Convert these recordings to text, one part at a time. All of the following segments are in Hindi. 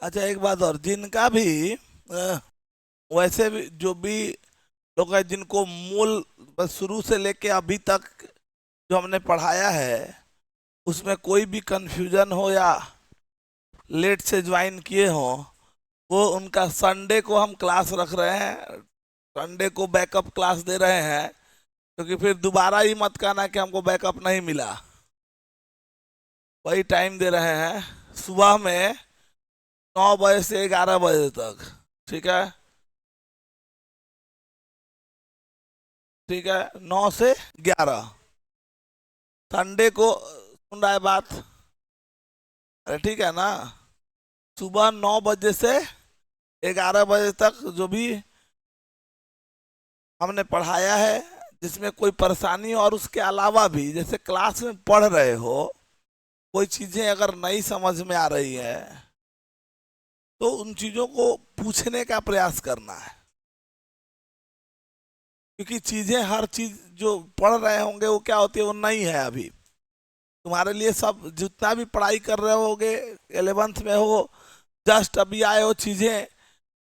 अच्छा, एक बात और, जिनका भी वैसे भी जो भी लोग हैं जिनको मूल बस शुरू से लेके अभी तक जो हमने पढ़ाया है उसमें कोई भी कंफ्यूजन हो या लेट से ज्वाइन किए हो, वो उनका संडे को हम क्लास रख रहे हैं। संडे को बैकअप क्लास दे रहे हैं, क्योंकि फिर दोबारा ही मत कहना कि हमको बैकअप नहीं मिला। वही टाइम दे रहे हैं, सुबह में 9 बजे से 11 बजे तक। ठीक है? ठीक है, 9 से 11। संडे को सुन रहा है बात? अरे ठीक है ना। सुबह 9 बजे से 11 बजे तक जो भी हमने पढ़ाया है, जिसमें कोई परेशानी हो, और उसके अलावा भी जैसे क्लास में पढ़ रहे हो, कोई चीजें अगर नहीं समझ में आ रही है तो उन चीजों को पूछने का प्रयास करना है। क्योंकि चीजें, हर चीज जो पढ़ रहे होंगे वो क्या होती है, वो नहीं है अभी तुम्हारे लिए। सब जितना भी पढ़ाई कर रहे होगे, 11th में हो, जस्ट अभी आए हो, चीजें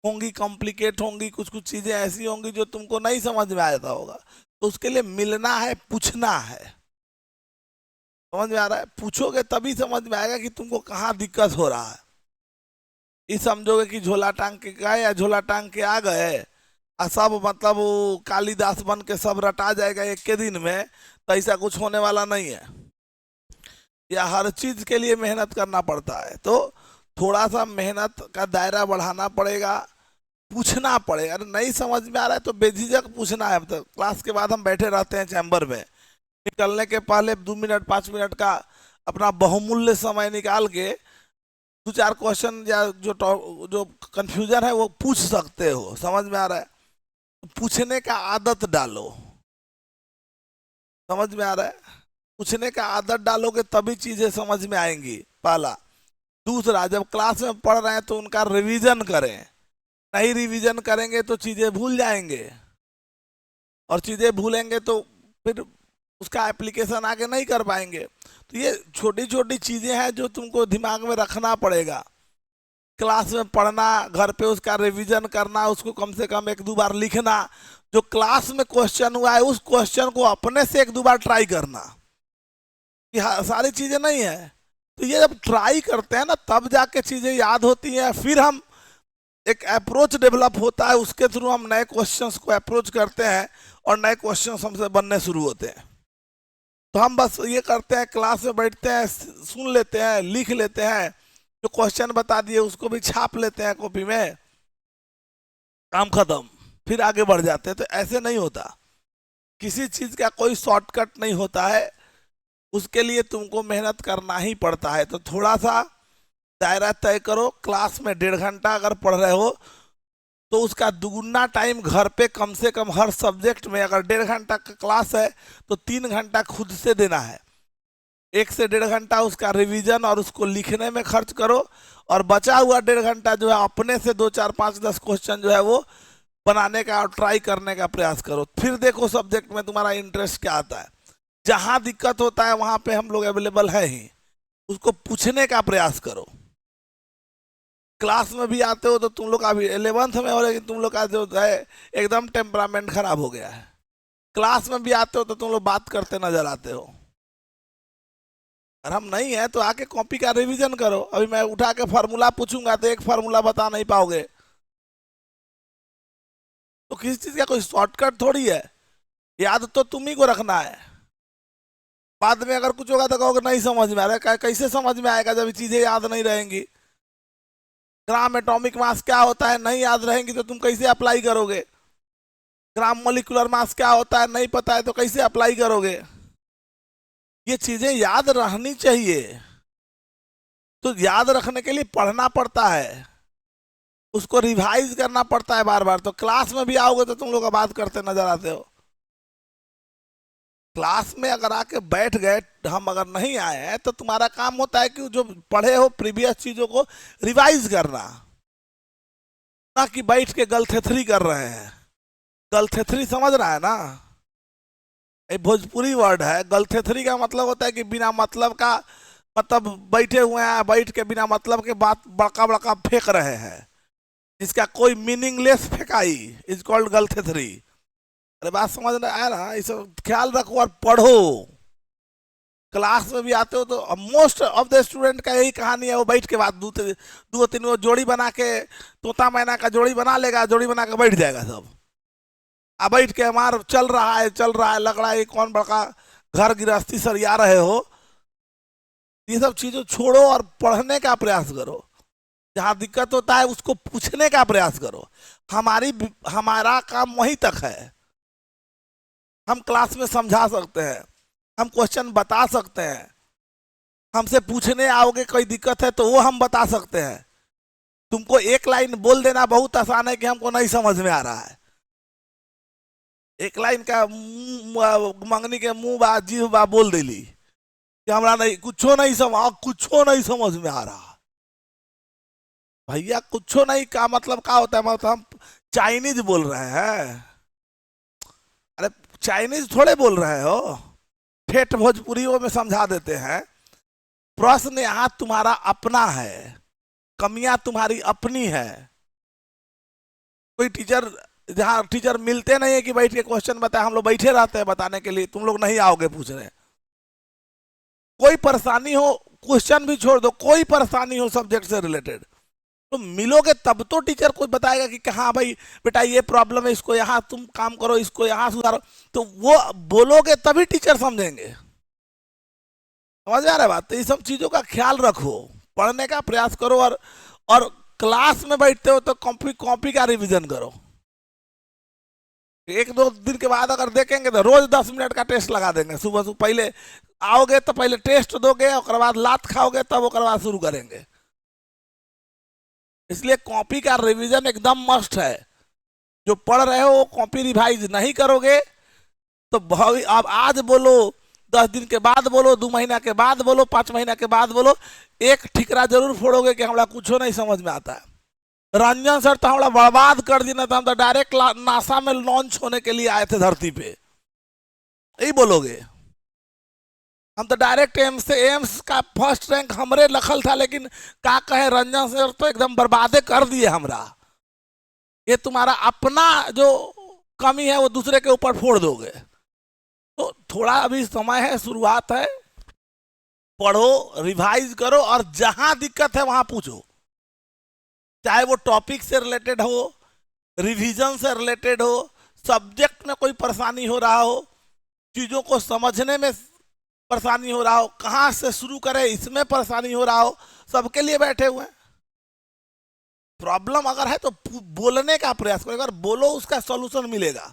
होंगी कॉम्प्लिकेट होंगी, कुछ कुछ चीजें ऐसी होंगी जो तुमको नहीं समझ में आता होगा। तो उसके लिए मिलना है, पूछना है। समझ में आ रहा है? पूछोगे तभी समझ में आएगा कि तुमको कहाँ दिक्कत हो रहा है। ये समझोगे कि झोला टांग के गए या झोला टांग के आ गए और सब मतलब वो कालिदास बन के सब रटा जाएगा एक के दिन में, तो ऐसा कुछ होने वाला नहीं है। या हर चीज के लिए मेहनत करना पड़ता है, तो थोड़ा सा मेहनत का दायरा बढ़ाना पड़ेगा, पूछना पड़ेगा। अरे नहीं समझ में आ रहा है तो बेझिझक पूछना है। अब तो क्लास के बाद हम बैठे रहते हैं चैम्बर में, निकलने के पहले 2 मिनट 5 मिनट का अपना बहुमूल्य समय निकाल के 2 4 क्वेश्चन या जो कंफ्यूजन है वो पूछ सकते हो। समझ में आ रहा है? पूछने का आदत डालो। समझ में आ रहा है? पूछने का आदत डालोगे तभी चीजें समझ में आएंगी, पहला। दूसरा, जब क्लास में पढ़ रहे हैं तो उनका रिवीजन करें। नहीं रिवीजन करेंगे तो चीजें भूल जाएंगे, और चीजें भूलेंगे तो फिर उसका एप्लीकेशन आगे नहीं कर पाएंगे। तो ये छोटी छोटी चीजें हैं जो तुमको दिमाग में रखना पड़ेगा। क्लास में पढ़ना, घर पे उसका रिवीजन करना, उसको कम से कम 1 2 बार लिखना। जो क्लास में क्वेश्चन हुआ है उस क्वेश्चन को अपने से 1 2 बार ट्राई करना। कि सारी चीजें नहीं है, तो ये जब ट्राई करते हैं ना तब जाके चीजें याद होती हैं। फिर हम एक अप्रोच डेवलप होता है, उसके थ्रू हम नए क्वेश्चंस को अप्रोच करते हैं और नए क्वेश्चंस हमसे बनने शुरू होते हैं। तो हम बस ये करते हैं, क्लास में बैठते हैं, सुन लेते हैं, लिख लेते हैं, जो क्वेश्चन बता दिए उसको भी छाप लेते हैं कॉपी में, काम खत्म, फिर आगे बढ़ जाते हैं। तो ऐसे नहीं होता। किसी चीज का कोई शॉर्टकट नहीं होता है, उसके लिए तुमको मेहनत करना ही पड़ता है। तो थोड़ा सा दायरा तय करो। क्लास में 1.5 घंटा अगर पढ़ रहे हो तो उसका दुगुना टाइम घर पे कम से कम हर सब्जेक्ट में, अगर 1.5 घंटा का क्लास है तो 3 घंटा खुद से देना है। 1 से 1.5 घंटा उसका रिवीजन और उसको लिखने में खर्च करो, और बचा हुआ 1.5 घंटा जो है अपने से 2 4 5 10 क्वेश्चन जो है वो बनाने का और ट्राई करने का प्रयास करो। फिर देखो सब्जेक्ट में तुम्हारा इंटरेस्ट क्या आता है। जहां दिक्कत होता है वहां पे हम लोग अवेलेबल है ही, उसको पूछने का प्रयास करो। क्लास में भी आते हो तो तुम लोग अभी 11th में हो, लेकिन तुम लोग का जो है एकदम टेम्परामेंट खराब हो गया है। क्लास में भी आते हो तो तुम लोग बात करते नजर आते हो। और हम नहीं है तो आके कॉपी का रिवीजन करो। अभी मैं उठा के फार्मूला पूछूंगा तो एक फार्मूला बता नहीं पाओगे। तो किसी चीज का कोई शॉर्टकट थोड़ी है, याद तो तुम ही को रखना है। बाद में अगर कुछ होगा तो कहोगे नहीं समझ में आ रहा है। कैसे समझ में आएगा जब चीजें याद नहीं रहेंगी? ग्राम एटॉमिक मास क्या होता है नहीं याद रहेंगी तो तुम कैसे अप्लाई करोगे? ग्राम मोलिकुलर मास क्या होता है नहीं पता है तो कैसे अप्लाई करोगे? ये चीजें याद रहनी चाहिए। तो याद रखने के लिए पढ़ना पड़ता है, उसको रिवाइज करना पड़ता है बार बार। तो क्लास में भी आओगे तो तुम लोग बात करते नजर आते हो। क्लास में अगर आके बैठ गए, हम अगर नहीं आए हैं, तो तुम्हारा काम होता है कि जो पढ़े हो प्रीवियस चीजों को रिवाइज करना, ना कि बैठ के गलथेथरी कर रहे हैं। गलथेथरी समझ रहा है ना? ये भोजपुरी वर्ड है। गलथेथरी का मतलब होता है कि बिना मतलब का मतलब बैठे हुए हैं, बैठ के बिना मतलब के बात बड़का बड़का फेंक रहे हैं, जिसका कोई मीनिंगलेस फेंकाई इज कॉल्ड गलथेथरी। अरे बात समझ में आया ना, इस ख्याल रखो और पढ़ो। क्लास में भी आते हो तो मोस्ट ऑफ द स्टूडेंट का यही कहानी है, वो बैठ के बाद दो तीन वो जोड़ी बना के, तोता मैना का जोड़ी बना लेगा, जोड़ी बना के बैठ जाएगा सब। अब बैठ के हमारा चल रहा है, लग रहा है कौन बड़का घर गृहस्थी सरिया रहे हो। ये सब चीजों छोड़ो और पढ़ने का प्रयास करो। जहां दिक्कत होता है उसको पूछने का प्रयास करो। हमारा काम वहीं तक है। हम क्लास में समझा सकते हैं, हम क्वेश्चन बता सकते हैं, हमसे पूछने आओगे कोई दिक्कत है तो वो हम बता सकते हैं। तुमको एक लाइन बोल देना बहुत आसान है कि हमको नहीं समझ में आ रहा है। एक लाइन का मंगनी के मुंह बा जीव बा बोल देली कि हमरा नहीं कुछो नहीं समझ में आ रहा। भैया कुछो नहीं का मतलब क्या होता है? मतलब हम चाइनीज बोल रहे हैं? अरे चाइनीज थोड़े बोल रहे हो, ठेठ भोजपुरियों में समझा देते हैं। प्रश्न यहाँ तुम्हारा अपना है, कमियां तुम्हारी अपनी है। कोई टीचर, जहाँ टीचर मिलते नहीं है कि बैठ के क्वेश्चन बताए, हम लोग बैठे रहते हैं बताने के लिए, तुम लोग नहीं आओगे पूछने। कोई परेशानी हो, क्वेश्चन भी छोड़ दो, कोई परेशानी हो सब्जेक्ट से रिलेटेड, तो मिलोगे तब तो टीचर कोई बताएगा कि हाँ भाई बेटा ये प्रॉब्लम है, इसको यहाँ तुम काम करो, इसको यहाँ सुधारो। तो वो बोलोगे तभी टीचर समझेंगे। समझ आ रहा है बात? तो ये सब चीजों का ख्याल रखो, पढ़ने का प्रयास करो, और क्लास में बैठते हो तो कॉपी कॉपी का रिवीजन करो। एक दो दिन के बाद अगर देखेंगे तो रोज 10 मिनट का टेस्ट लगा देंगे। सुबह सुबह पहले आओगे तो पहले टेस्ट दोगे, और बाद लात खाओगे, तब और बाद शुरू करेंगे। इसलिए कॉपी का रिवीजन एकदम मस्ट है। जो पढ़ रहे हो वो कॉपी रिवाइज नहीं करोगे तो अब आज बोलो, 10 दिन के बाद बोलो, 2 महीना के बाद बोलो, 5 महीना के बाद बोलो, एक ठिकरा जरूर फोड़ोगे कि हमारा कुछ नहीं समझ में आता है। रंजन सर तो हमारा बर्बाद कर देना था, हम तो डायरेक्ट नासा में लॉन्च होने के लिए आए थे धरती पे, यही बोलोगे। हम तो डायरेक्ट एम्स का फर्स्ट रैंक हमरे लखल था, लेकिन क्या कहे रंजन सर तो एकदम बर्बादे कर दिए हमरा। ये तुम्हारा अपना जो कमी है वो दूसरे के ऊपर फोड़ दोगे। तो थोड़ा अभी समय है, शुरुआत है, पढ़ो, रिवाइज करो, और जहां दिक्कत है वहां पूछो। चाहे वो टॉपिक से रिलेटेड हो, रिवीजन से रिलेटेड हो, सब्जेक्ट में कोई परेशानी हो रहा हो, चीजों को समझने में परेशानी हो रहा हो, कहां से शुरू करें इसमें परेशानी हो रहा हो, सबके लिए बैठे हुए हैं। प्रॉब्लम अगर है तो बोलने का प्रयास करो, अगर बोलो उसका सॉल्यूशन मिलेगा।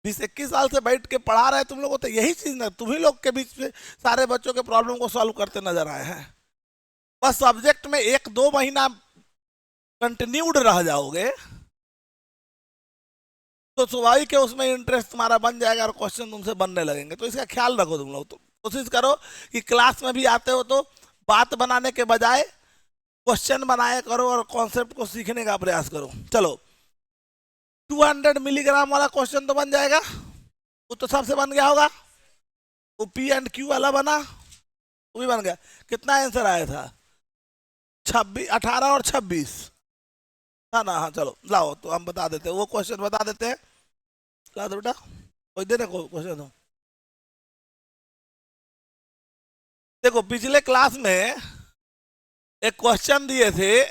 20-21 साल से बैठ के पढ़ा रहे तुम लोगों तो यही चीज ना, तुम्ही लोग के बीच में सारे बच्चों के प्रॉब्लम को सॉल्व करते नजर आए हैं। बस सब्जेक्ट में 1-2 महीना कंटिन्यूड रह जाओगे तो स्वाभाविक है उसमें इंटरेस्ट तुम्हारा बन जाएगा और क्वेश्चन तुमसे बनने लगेंगे। तो इसका ख्याल रखो तुम लोग। तो कोशिश करो कि क्लास में भी आते हो तो बात बनाने के बजाय क्वेश्चन बनाया करो और कॉन्सेप्ट को सीखने का प्रयास करो। चलो 200 मिलीग्राम वाला क्वेश्चन तो बन जाएगा, वो तो सबसे बन गया होगा। वो P&Q वाला बना, वो भी बन गया। कितना आंसर आया था? 26, 18 और 26 था ना? हाँ चलो लाओ, तो हम बता देते हैं, वो क्वेश्चन बता देते हैं। ला दो बेटा, कोई दे रहे क्वेश्चन दो। देखो पिछले क्लास में एक क्वेश्चन दिए थे।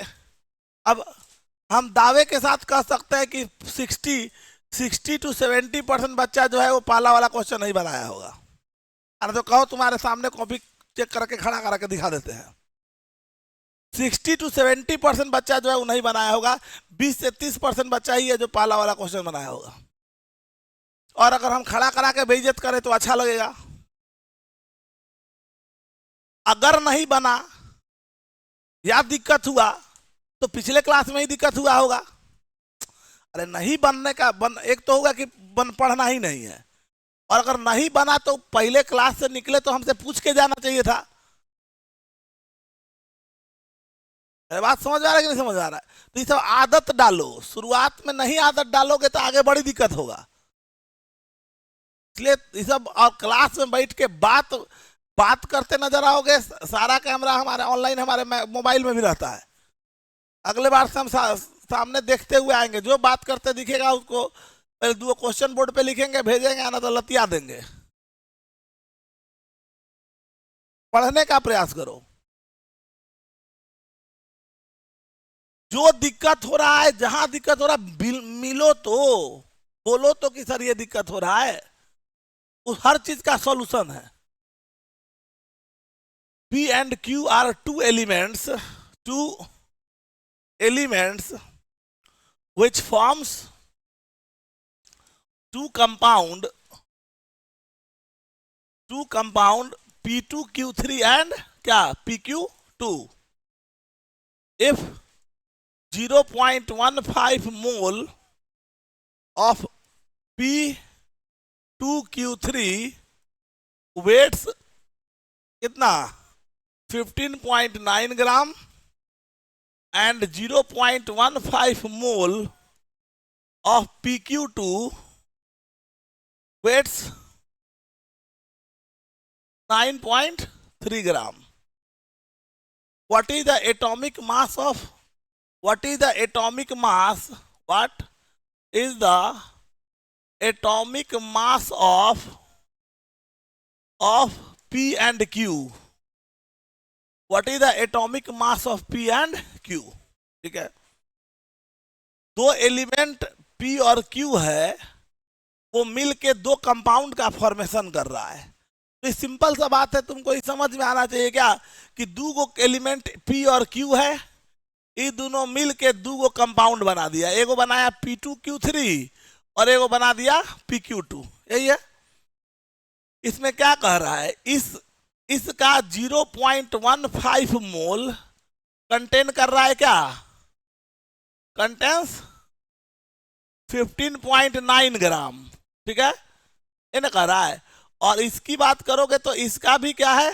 अब हम दावे के साथ कह सकते हैं कि 60 to 70% बच्चा जो है वो पहला वाला क्वेश्चन नहीं बनाया होगा। अरे तो कहो तुम्हारे सामने कॉपी चेक करके खड़ा करके दिखा देते हैं। 60 to 70% बच्चा जो है वो नहीं बनाया होगा, 20 से 30% बच्चा ही है जो पहला वाला क्वेश्चन बनाया होगा। और अगर हम खड़ा करा के बेइज्जत करें तो अच्छा लगेगा। अगर नहीं बना या दिक्कत हुआ तो पिछले क्लास में ही दिक्कत हुआ होगा। अरे नहीं बनने का एक तो होगा कि पढ़ना ही नहीं है, और अगर नहीं बना तो पहले क्लास से निकले तो हमसे पूछ के जाना चाहिए था। अरे बात समझ आ रहा है कि नहीं समझ आ रहा है? तो ये सब आदत डालो, शुरुआत में नहीं आदत डालोगे तो आगे बड़ी दिक्कत होगा। इसलिए ये सब और क्लास में बैठ के बात बात करते नजर आओगे, सारा कैमरा हमारे ऑनलाइन हमारे मोबाइल में भी रहता है। अगले बार से हम सामने देखते हुए आएंगे, जो बात करते दिखेगा उसको पहले दो क्वेश्चन बोर्ड पे लिखेंगे, भेजेंगे, आना तो लतिया देंगे। पढ़ने का प्रयास करो। जो दिक्कत हो रहा है, जहां दिक्कत हो रहा है मिलो तो, बोलो तो कि सर ये दिक्कत हो रहा है, उस हर चीज का सॉल्यूशन है। P and Q are two elements which forms two compound P2Q3 and क्या PQ2। if 0.15 mole of P2Q3 weighs कितना 15.9 ग्राम and 0.15 mole of PQ2 weighs 9.3 gram. What is the atomic mass of P and Q? What is the atomic mass of P and Q? ठीक है, दो एलिमेंट P और Q है, वो मिलके दो कंपाउंड का फॉर्मेशन कर रहा है। तो सिंपल सा बात है, तुमको ये समझ में आना चाहिए क्या कि दो गो एलिमेंट P और Q है, ये दोनों मिलके दो गो कंपाउंड बना दिया। एगो बनाया P2Q3 और एगो बना दिया PQ2, यही है। इसमें क्या कह रहा है, इसका 0.15 मोल कंटेन कर रहा है, क्या कंटेंस 15.9 ग्राम, ठीक है, इन्हें कह रहा है। और इसकी बात करोगे तो इसका भी क्या है,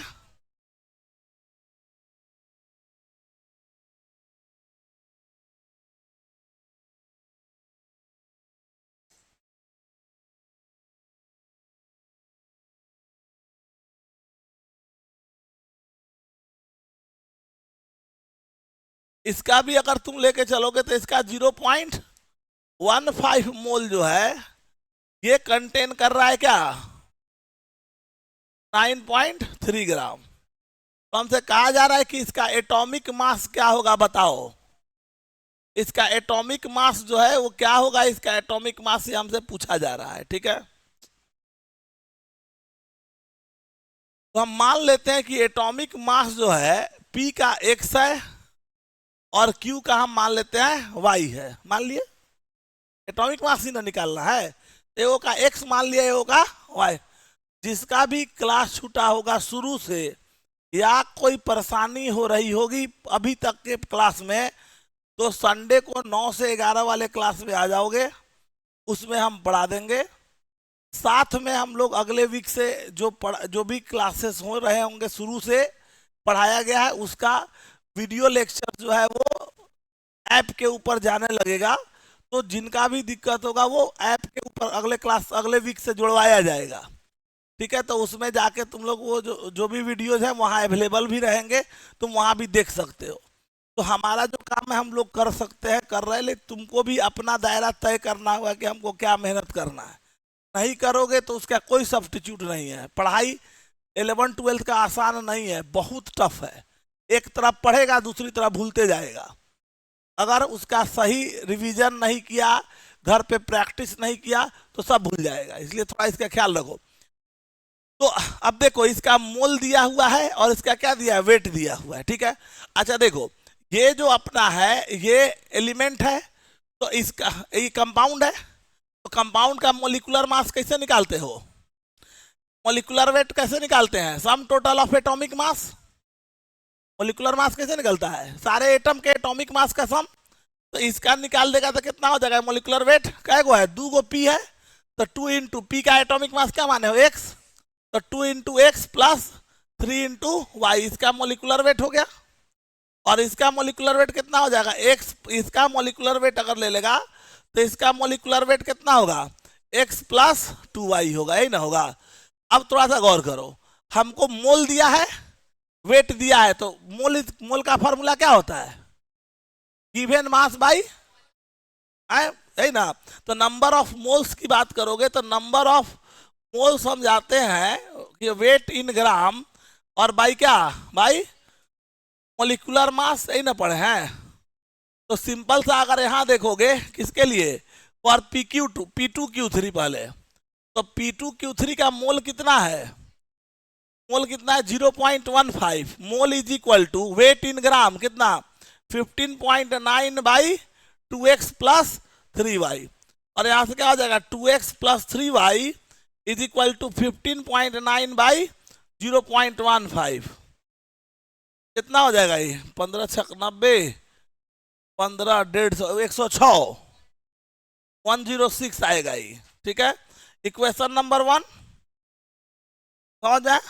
इसका भी अगर तुम लेके चलोगे तो इसका 0.15 मोल जो है ये कंटेन कर रहा है क्या 9.3 ग्राम। तो हमसे कहा जा रहा है कि इसका एटॉमिक मास क्या होगा, बताओ। इसका एटॉमिक मास जो है वो क्या होगा, इसका एटॉमिक मास से हमसे पूछा जा रहा है, ठीक है। तो हम मान लेते हैं कि एटॉमिक मास जो है P का X है और Q का हम मान लेते हैं Y है, मान लिए। एटॉमिक मास ही ना निकालना है, एगो का X मान लिया, एगो का Y। जिसका भी क्लास छूटा होगा शुरू से या कोई परेशानी हो रही होगी अभी तक के क्लास में, तो संडे को 9 से 11 वाले क्लास में आ जाओगे, उसमें हम पढ़ा देंगे। साथ में हम लोग अगले वीक से जो भी क्लासेस हो रहे होंगे शुरू से पढ़ाया गया है, उसका वीडियो लेक्चर जो है वो ऐप के ऊपर जाने लगेगा। तो जिनका भी दिक्कत होगा वो ऐप के ऊपर अगले वीक से जुड़वाया जाएगा, ठीक है। तो उसमें जाके तुम लोग वो जो भी वीडियोज है वहाँ अवेलेबल भी रहेंगे, तुम वहाँ भी देख सकते हो। तो हमारा जो काम है हम लोग कर सकते हैं, कर रहे हैं, लेकिन तुमको भी अपना दायरा तय करना होगा कि हमको क्या मेहनत करना है। नहीं करोगे तो उसका कोई सब्स्टिट्यूट नहीं है। पढ़ाई 11 12 का आसान नहीं है, बहुत टफ है। एक तरफ पढ़ेगा दूसरी तरफ भूलते जाएगा। अगर उसका सही रिवीजन नहीं किया, घर पे प्रैक्टिस नहीं किया तो सब भूल जाएगा, इसलिए थोड़ा इसका ख्याल रखो। तो अब देखो, इसका मोल दिया हुआ है और इसका क्या दिया है, वेट दिया हुआ है, ठीक है। अच्छा देखो, ये जो अपना है ये एलिमेंट है, तो इसका ये कंपाउंड है, तो कंपाउंड का मोलिकुलर मास कैसे निकालते हो, मोलिकुलर वेट कैसे निकालते हैं, sum total of atomic mass. Molecular mass कैसे निकलता है, सारे एटम के एटॉमिक मास का सम। तो इसका निकाल देगा तो कितना हो जाएगा, मोलिकुलर वेट कै गो है, 2 गो P है, तो 2 इंटू P का एटॉमिक मास क्या माने हो, X, तो 2 into x plus 3 into y, इसका मोलिकुलर वेट हो गया। और इसका मोलिकुलर वेट कितना हो जाएगा, एक्स, इसका मोलिकुलर वेट अगर ले लेगा तो इसका मोलिकुलर वेट कितना होगा, x प्लस 2y होगा, यही ना होगा। अब थोड़ा सा गौर करो, हमको मोल दिया है, वेट दिया है, तो मोल का फॉर्मूला क्या होता है? गिवन मास बाई, है ना। तो नंबर ऑफ मोल्स की बात करोगे तो नंबर ऑफ मोल्स हम जाते हैं कि वेट इन ग्राम, और बाई क्या, बाई मोलिकुलर मास, यही ना पढ़े हैं। तो सिंपल सा अगर यहां देखोगे किसके लिए, फॉर P2Q3 पहले, तो P2Q3 का मोल कितना है, मोल कितना है 0.15, mole is equal to weight in gram कितना 15.9 बाई 2x प्लस 3y, और यहां से क्या हो जाएगा 2x plus 3y is equal to 15.9 by 0.15, कितना हो जाएगा ये 15 छक 90, 15 150 106, 106 आएगा ये, ठीक है। इक्वेशन नंबर 1 समझ आए।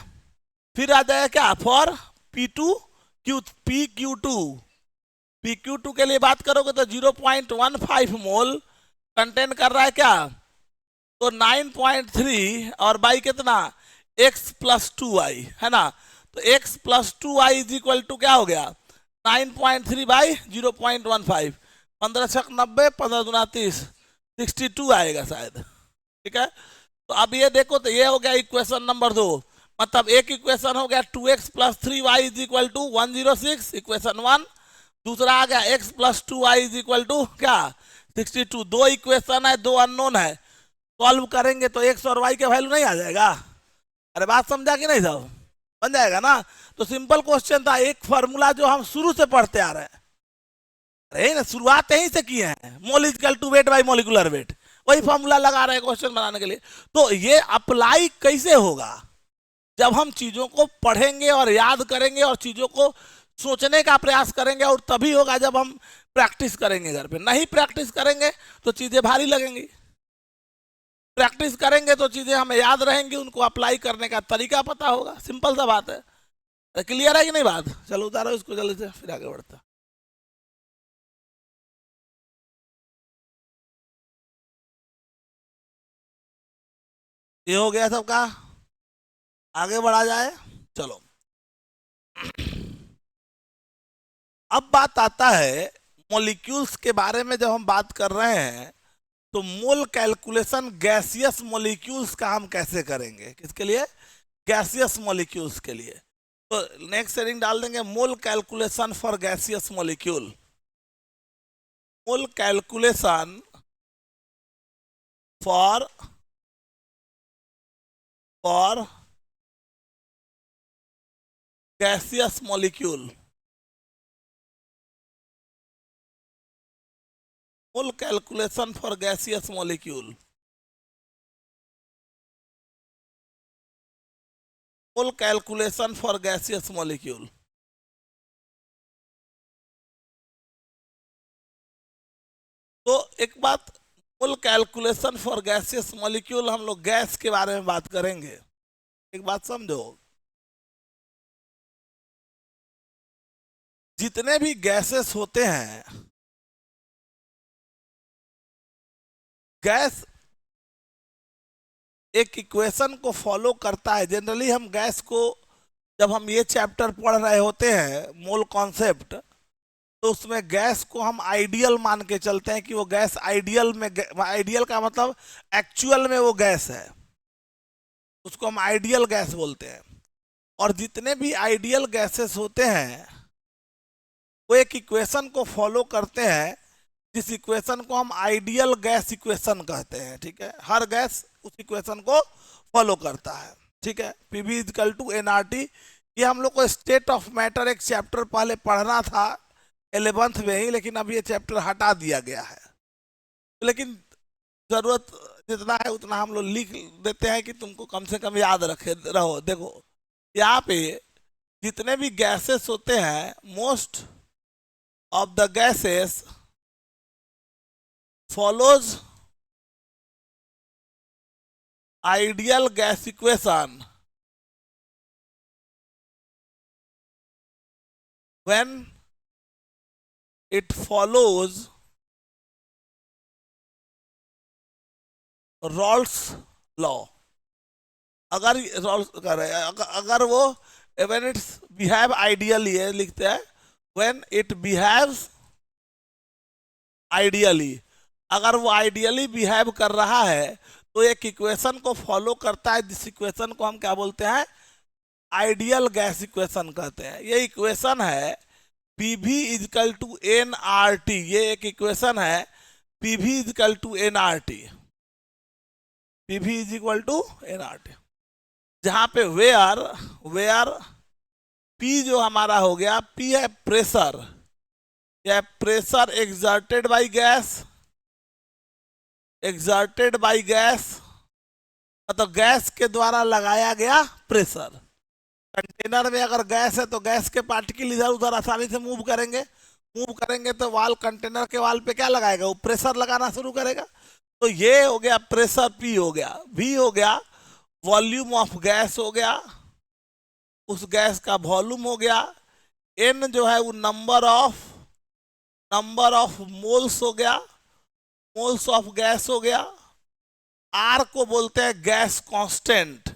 फिर आ जाएगा क्या, फॉर PQ2 के लिए बात करोगे तो 0.15 मोल कंटेन कर रहा है क्या, तो 9.3 और बाई कितना x प्लस 2y, है ना। तो x plus 2y is equal to क्या हो गया 9.3 बाई 0.15, 15 छक 90, 15 दूना 30, 62 आएगा शायद, ठीक है। तो अब ये देखो, तो ये हो गया इक्वेशन नंबर 2, मतलब एक इक्वेशन हो गया 2x plus 3y is equal to 106, equation 1। दूसरा आ गया x plus 2y is equal to क्या 62। दो इक्वेशन है, दो अननोन है, सॉल्व करेंगे तो x और y के वैल्यू नहीं आ जाएगा। अरे बात समझा कि नहीं सब, बन जाएगा ना। तो सिंपल क्वेश्चन था, एक फॉर्मूला जो हम शुरू से पढ़ते आ रहे हैं, अरे ना शुरुआत यहीं से किए हैं, mole equal to weight by molecular weight, वही फॉर्मूला लगा रहे हैं क्वेश्चन बनाने के लिए। तो ये अप्लाई कैसे होगा, जब हम चीजों को पढ़ेंगे और याद करेंगे और चीजों को सोचने का प्रयास करेंगे, और तभी होगा जब हम प्रैक्टिस करेंगे घर पे। नहीं प्रैक्टिस करेंगे तो चीजें भारी लगेंगी, प्रैक्टिस करेंगे तो चीजें हमें याद रहेंगी, उनको अप्लाई करने का तरीका पता होगा, सिंपल सा बात है। क्लियर है कि नहीं बात, चलो उतारो इसको जल्दी से फिर आगे बढ़ता। ये हो गया सबका, आगे बढ़ा जाए, चलो। अब बात आता है मॉलिक्यूल्स के बारे में, जब हम बात कर रहे हैं तो मोल कैलकुलेशन गैसियस मॉलिक्यूल्स का हम कैसे करेंगे, किसके लिए, गैसियस मॉलिक्यूल्स के लिए। तो नेक्स्ट हेडिंग डाल देंगे mole calculation for gaseous molecule, mole calculation for for gaseous molecule, mole calculation for gaseous molecule, mole calculation for gaseous molecule. तो एक बात, mole calculation for gaseous molecule, हम लोग गैस के बारे में बात करेंगे। एक बात समझो, जितने भी गैसेस होते हैं, गैस एक इक्वेशन को फॉलो करता है। जनरली हम गैस को, जब हम ये चैप्टर पढ़ रहे होते हैं मोल कॉन्सेप्ट, तो उसमें गैस को हम आइडियल मान के चलते हैं कि वो गैस आइडियल में, आइडियल का मतलब एक्चुअल में वो गैस है, उसको हम आइडियल गैस बोलते हैं। और जितने भी आइडियल गैसेस होते हैं वो एक इक्वेशन को फॉलो करते हैं, जिस इक्वेशन को हम आइडियल गैस इक्वेशन कहते हैं, ठीक है। हर गैस उस इक्वेशन को फॉलो करता है, ठीक है। पीवी इजकल टू एनआरटी, ये हम लोग को स्टेट ऑफ मैटर एक चैप्टर पहले पढ़ना था 11th में ही, लेकिन अब ये चैप्टर हटा दिया गया है। लेकिन जरूरत जितना है उतना हम लोग लिख देते हैं कि तुमको कम से कम याद रखे रहो। देखो यहाँ पे जितने भी गैसेस होते हैं, most of the gases follows ideal gas equation when it follows Raoult's law। अगर सॉल्व कर रहे हैं, अगर वो व्हेन इट्स बिहेव आइडियली है, लिखते हैं व्हेन इट बिहेव्स आइडियली, अगर वो आइडियली बिहेव कर रहा है तो एक इक्वेशन को फॉलो करता है, जिस इक्वेशन को हम क्या बोलते हैं, आइडियल गैस इक्वेशन कहते हैं। ये इक्वेशन है PV is equal to n R T, ये एक इक्वेशन है PV is equal to n R T, PV is equal to n R T, जहां पे वेयर वेयर पी जो हमारा हो गया, पी है प्रेशर, या pressure exerted by gas, exerted by gas मतलब गैस के द्वारा लगाया गया प्रेशर। कंटेनर में अगर गैस है तो गैस के पार्टिकल इधर उधर आसानी से मूव करेंगे, मूव करेंगे तो वाल, कंटेनर के वाल पे क्या लगाएगा, वो प्रेशर लगाना शुरू करेगा। तो ये हो गया प्रेशर पी हो गया, वी हो गया वॉल्यूम ऑफ गैस हो गया, उस गैस का वॉल्यूम हो गया, एन जो है वो नंबर ऑफ मोल्स हो गया, मोल्स ऑफ गैस हो गया, आर को बोलते हैं गैस कांस्टेंट,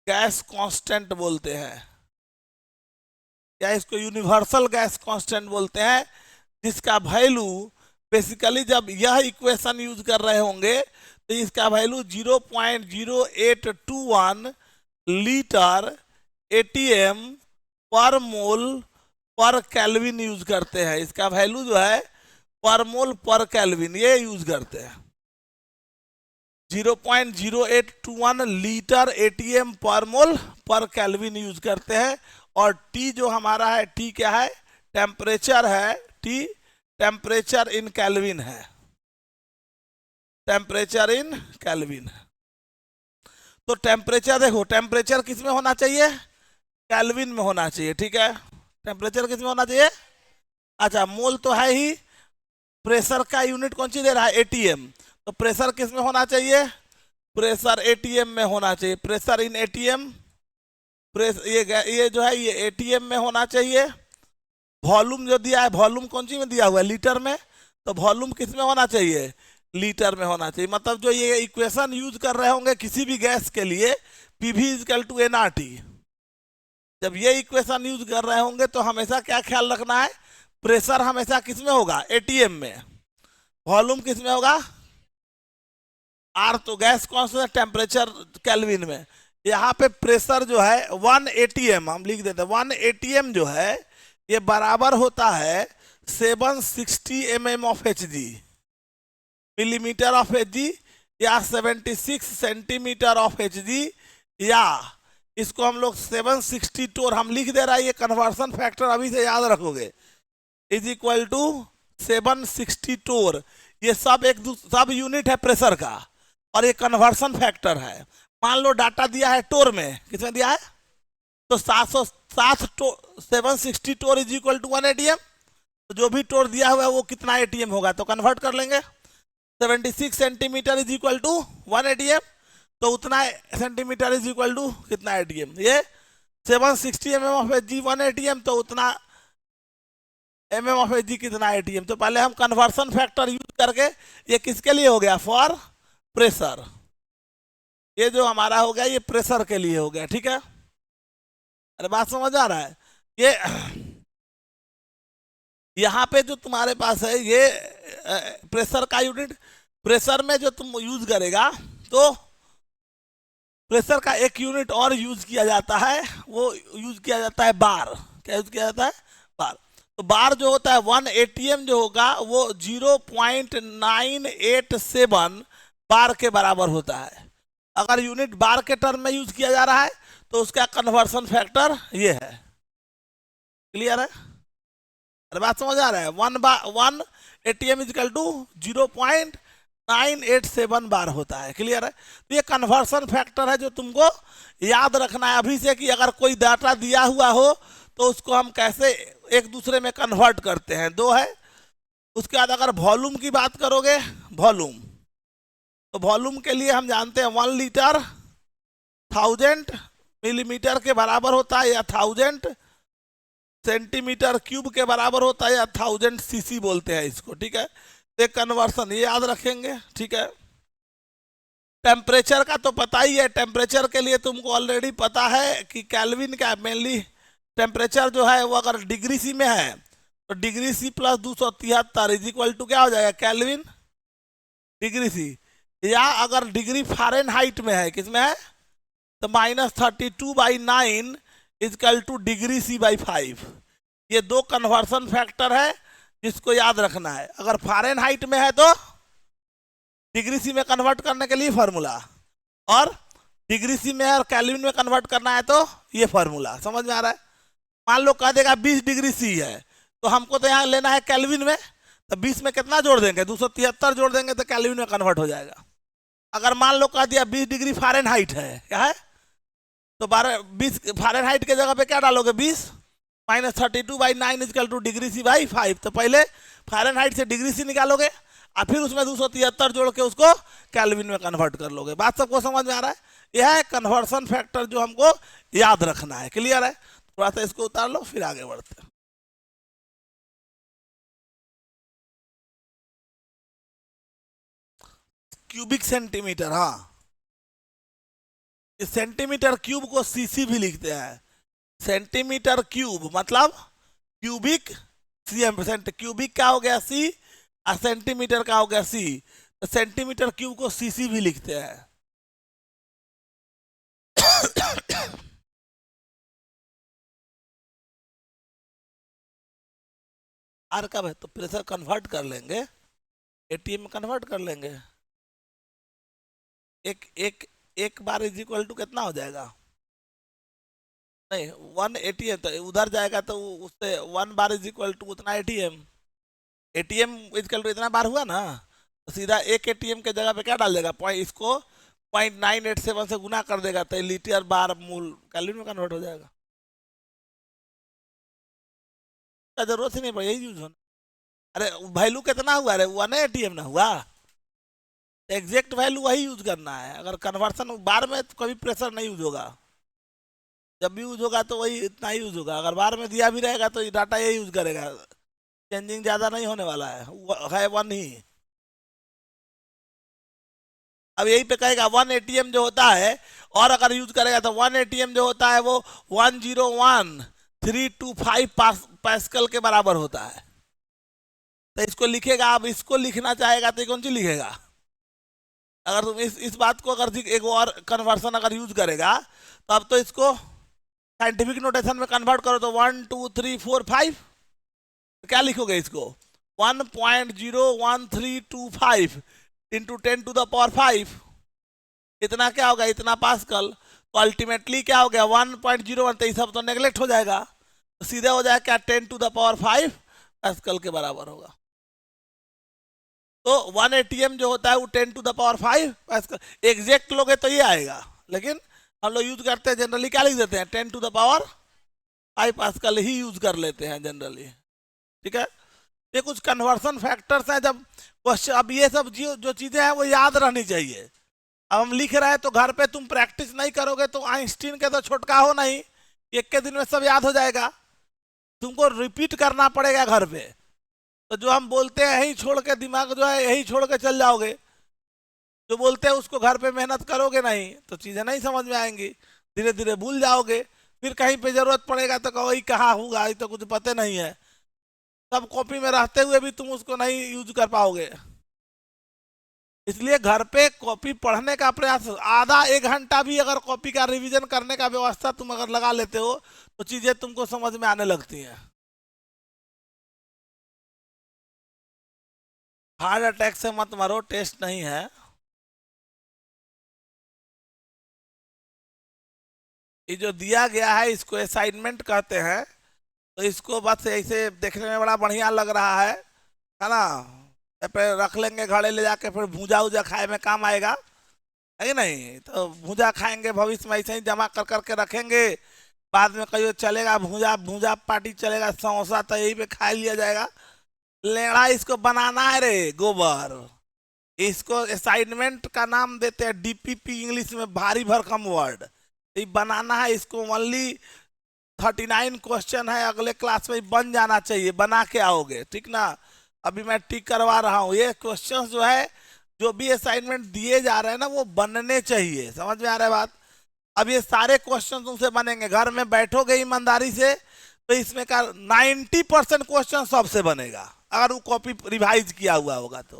गैस कांस्टेंट बोलते हैं, या इसको यूनिवर्सल गैस कांस्टेंट बोलते हैं, जिसका वैल्यू बेसिकली जब यह इक्वेशन यूज कर रहे होंगे तो इसका वैल्यू 0.0821 लीटर एटीएम पर मोल पर केल्विन यूज करते हैं। इसका वैल्यू जो है पर मोल पर केल्विन ये यूज करते हैं, 0.0821 लीटर एटीएम पर मोल पर केल्विन यूज करते हैं। और टी जो हमारा है, टी क्या है, टेम्परेचर है, टी टेम्परेचर इन केल्विन है, टेम्परेचर इन केल्विन। तो टेम्परेचर देखो, टेम्परेचर किस में होना चाहिए, केल्विन में होना चाहिए, ठीक है, टेम्परेचर किस में होना चाहिए, अच्छा मोल तो है ही, प्रेशर का यूनिट कौन सी दे रहा है, एटीएम, तो प्रेशर किस में होना चाहिए, प्रेशर एटीएम में होना चाहिए, प्रेशर इन एटीएम, ये जो है ये एटीएम में होना चाहिए। वॉल्यूम जो दिया है, वॉल्यूम कौन सी में दिया हुआ है, लीटर में, तो वॉल्यूम किस में होना चाहिए, लीटर में होना चाहिए। मतलब जो ये इक्वेशन यूज कर रहे होंगे किसी भी गैस के लिए, पीवी इजकल टू एनआरटी, जब ये इक्वेशन यूज कर रहे होंगे तो हमेशा क्या ख्याल रखना है, प्रेशर हमेशा किस में होगा, एटीएम में, वॉल्यूम किस में होगा, आर तो गैस कॉन्स्टेंट, टेम्परेचर केल्विन में। यहाँ पे प्रेशर जो है 1 एटीएम हम लिख देते हैं, 1 एटीएम जो है ये बराबर होता है 760 mm of H ji, millimetre of H जी, या 76 सेंटीमीटर ऑफ एच जी, या इसको हम लोग 760 टोर हम लिख दे रहा है, ये कन्वर्सन फैक्टर अभी से याद रखोगे, इज इक्वल टू 760 टोर। ये सब सब यूनिट है प्रेशर का, और ये कन्वर्सन फैक्टर है। मान लो डाटा दिया है टोर में, किसमें दिया है, तो 760 टोर इज इक्वल टू 1 एटीएम, तो जो भी टोर दिया हुआ है वो कितना एटीएम होगा, तो कन्वर्ट कर लेंगे, 76 centimetre is equal to 1 ATM, तो उतना सेंटीमीटर इज इक्वल टू कितना एटीएम, ये 760 mm of H G 1 ATM, तो उतना mm ऑफ एच जी कितना एटीएम। तो पहले हम कन्वर्सन फैक्टर यूज करके, ये किसके लिए हो गया, फॉर प्रेशर, ये जो हमारा हो गया ये प्रेशर के लिए हो गया, ठीक है, अरे बात समझ आ रहा है। ये यहाँ पे जो तुम्हारे पास है ये प्रेशर का यूनिट, प्रेशर में जो तुम यूज करेगा तो प्रेशर का एक यूनिट और यूज किया जाता है, वो यूज किया जाता है बार, क्या यूज किया जाता है, बार। तो बार जो होता है 1 एटीएम जो होगा वो 0.987 बार के बराबर होता है। अगर यूनिट बार के टर्म में यूज किया जा रहा है तो उसका कन्वर्सन फैक्टर ये है, क्लियर है, अरे बात समझ आ रहा है। 1 एटीएम इजकल टू 0.987 बार होता है, क्लियर है। तो ये कन्वर्सन फैक्टर है जो तुमको याद रखना है अभी से, कि अगर कोई डाटा दिया हुआ हो तो उसको हम कैसे एक दूसरे में कन्वर्ट करते हैं, दो है। उसके बाद अगर वॉल्यूम की बात करोगे, वॉल्यूम, तो वॉल्यूम के लिए हम जानते हैं 1 लीटर 1000 मिलीमीटर के बराबर होता है, या 1000 सेंटीमीटर क्यूब के बराबर होता है, या 1000 सीसी बोलते हैं इसको, ठीक है। तो कन्वर्सन ये याद रखेंगे, ठीक है। टेम्परेचर का तो पता ही है, टेम्परेचर के लिए तुमको ऑलरेडी पता है कि केल्विन का मेनली टेम्परेचर जो है वो अगर डिग्री सी में है तो degree C plus 273 is equal to क्या हो जाएगा, केल्विन डिग्री सी। या अगर डिग्री फ़ारेनहाइट में है, किसमें है, तो -32/9 is equal to degree C by 5। ये दो कन्वर्सन फैक्टर है जिसको याद रखना है। अगर फ़ारेनहाइट में है तो डिग्री सी में कन्वर्ट करने के लिए फार्मूला, और डिग्री सी में और केल्विन में कन्वर्ट करना है तो ये फार्मूला। समझ में आ रहा है? मान लो कह देगा 20 डिग्री सी है, तो हमको तो यहाँ लेना है केल्विन में, तो 20 में कितना जोड़ देंगे, 273 जोड़ देंगे तो केल्विन में कन्वर्ट हो जाएगा। अगर मान लो कह दिया 20 डिग्री फ़ारेनहाइट है, क्या है, तो 20 फ़ारेनहाइट के जगह पे क्या डालोगे, 20 -32/9 is equal to degree C by 5। तो पहले फ़ारेनहाइट से डिग्री सी निकालोगे और फिर उसमें 273 जोड़ के उसको केल्विन में कन्वर्ट कर लोगे। बात सबको समझ में आ रहा है? यह है कन्वर्सन फैक्टर जो हमको याद रखना है। क्लियर है? थोड़ा सा इसको उतार लो फिर आगे बढ़ते हैं। क्यूबिक सेंटीमीटर, हाँ, इस सेंटीमीटर क्यूब को सीसी भी लिखते हैं। सेंटीमीटर क्यूब मतलब क्यूबिक सीएम, क्यूबिक क्या हो गया सी, और सेंटीमीटर का हो गया सी, तो सेंटीमीटर क्यूब को सीसी भी लिखते हैं। आर कब है तो प्रेशर कन्वर्ट कर लेंगे, एटीएम में कन्वर्ट कर लेंगे। एक एक एक बार इज इक्वल टू कितना हो जाएगा, नहीं 1 एटीएम, तो उधर जाएगा तो उससे 1 बार इज इक्वल टू उतना ATM. ATM is equal to इतना बार हुआ ना, तो सीधा एक एटीएम के जगह पे क्या डाल देगा, इसको 0.987 से गुना कर देगा तो लीटर बार मूल कैलोरी में कन्वर्ट हो जाएगा। जरूरत ही नहीं पड़ी, यही यूज होना। अरे वैल्यू कितना हुआ, अरे 1 एटीएम ना हुआ, एग्जैक्ट वैल्यू वही यूज करना है। अगर कन्वर्सन बार में तो कभी प्रेशर नहीं यूज होगा, जब भी यूज होगा तो वही इतना ही यूज होगा। अगर बार में दिया भी रहेगा तो डाटा यही यूज करेगा, चेंजिंग ज्यादा नहीं होने वाला है 1 ही। अब यही पे कहेगा 1 एटीएम जो होता है, और अगर यूज करेगा तो 1 एटीएम जो होता है वो 101,325 पास्कल के बराबर होता है। तो इसको लिखेगा, अब इसको लिखना चाहेगा तो कौन सी लिखेगा, अगर तुम इस बात को अगर एक और कन्वर्सन अगर यूज करेगा तो अब तो इसको साइंटिफिक नोटेशन में कन्वर्ट करो तो 1 2 3 4 5, तो क्या लिखोगे इसको 1.01325 इंटू 10⁵ इतना क्या होगा, इतना पास्कल। तो अल्टीमेटली क्या हो गया 1.01, तो सब तो नेग्लेक्ट हो जाएगा, तो सीधे हो जाएगा क्या 10⁵ पास्कल के बराबर होगा। तो 1 एटीएम जो होता है वो 10⁵ पास्कल, एग्जैक्ट लोगे तो ये आएगा, लेकिन हम लोग यूज करते हैं जनरली क्या लिख देते हैं 10⁵ पास्कल ही यूज कर लेते हैं जनरली। ठीक है, ये कुछ कन्वर्सन फैक्टर्स हैं। जब अब ये सब जो चीजें हैं वो याद रहनी चाहिए। अब हम लिख रहे हैं तो घर पे तुम प्रैक्टिस नहीं करोगे तो आइंस्टीन के तो छोटका हो नहीं, एक के दिन में सब याद हो जाएगा, तुमको रिपीट करना पड़ेगा घर पे। तो जो हम बोलते हैं यही छोड़ के, दिमाग जो है यही छोड़ के चल जाओगे, जो बोलते हैं उसको घर पे मेहनत करोगे नहीं तो चीजें नहीं समझ में आएंगी, धीरे धीरे भूल जाओगे, फिर कहीं पे जरूरत पड़ेगा तो कहो कहाँ होगा, ये तो कुछ पता नहीं है, सब कॉपी में रहते हुए भी तुम उसको नहीं यूज कर पाओगे। इसलिए घर पे कॉपी पढ़ने का प्रयास, आधा 1 घंटा भी अगर कॉपी का रिवीजन करने का व्यवस्था तुम अगर लगा लेते हो तो चीजें तुमको समझ में आने लगती हैं। हार्ट अटैक से मत मरो, टेस्ट नहीं है। ये जो दिया गया है इसको असाइनमेंट कहते हैं, तो इसको बस ऐसे देखने में बड़ा बढ़िया लग रहा है ना, पे रख लेंगे घड़े ले जाके, फिर भूजा उजा खाए में काम आएगा, है कि नहीं। तो भूजा खाएंगे भविष्य में, ऐसे ही जमा कर करके रखेंगे, बाद में कहियो चलेगा भूजा भूजा पार्टी चलेगा, समोसा तो यही पे खा लिया जाएगा। लेड़ा इसको बनाना है रे गोबर, इसको असाइनमेंट का नाम देते हैं डीपीपी, इंग्लिश में भारी भरकम वर्ड। ये बनाना है इसको, ओनली 39 क्वेश्चन है, अगले क्लास में बन जाना चाहिए, बना के आओगे, ठीक ना। अभी मैं टिक करवा रहा हूँ, ये क्वेश्चंस जो है जो भी असाइनमेंट दिए जा रहे हैं ना वो बनने चाहिए, समझ में आ रहा है बात। अब ये सारे क्वेश्चन तुमसे बनेंगे, घर में बैठोगे ईमानदारी से तो इसमें का 90% क्वेश्चन सबसे बनेगा, अगर वो कॉपी रिवाइज किया हुआ होगा तो।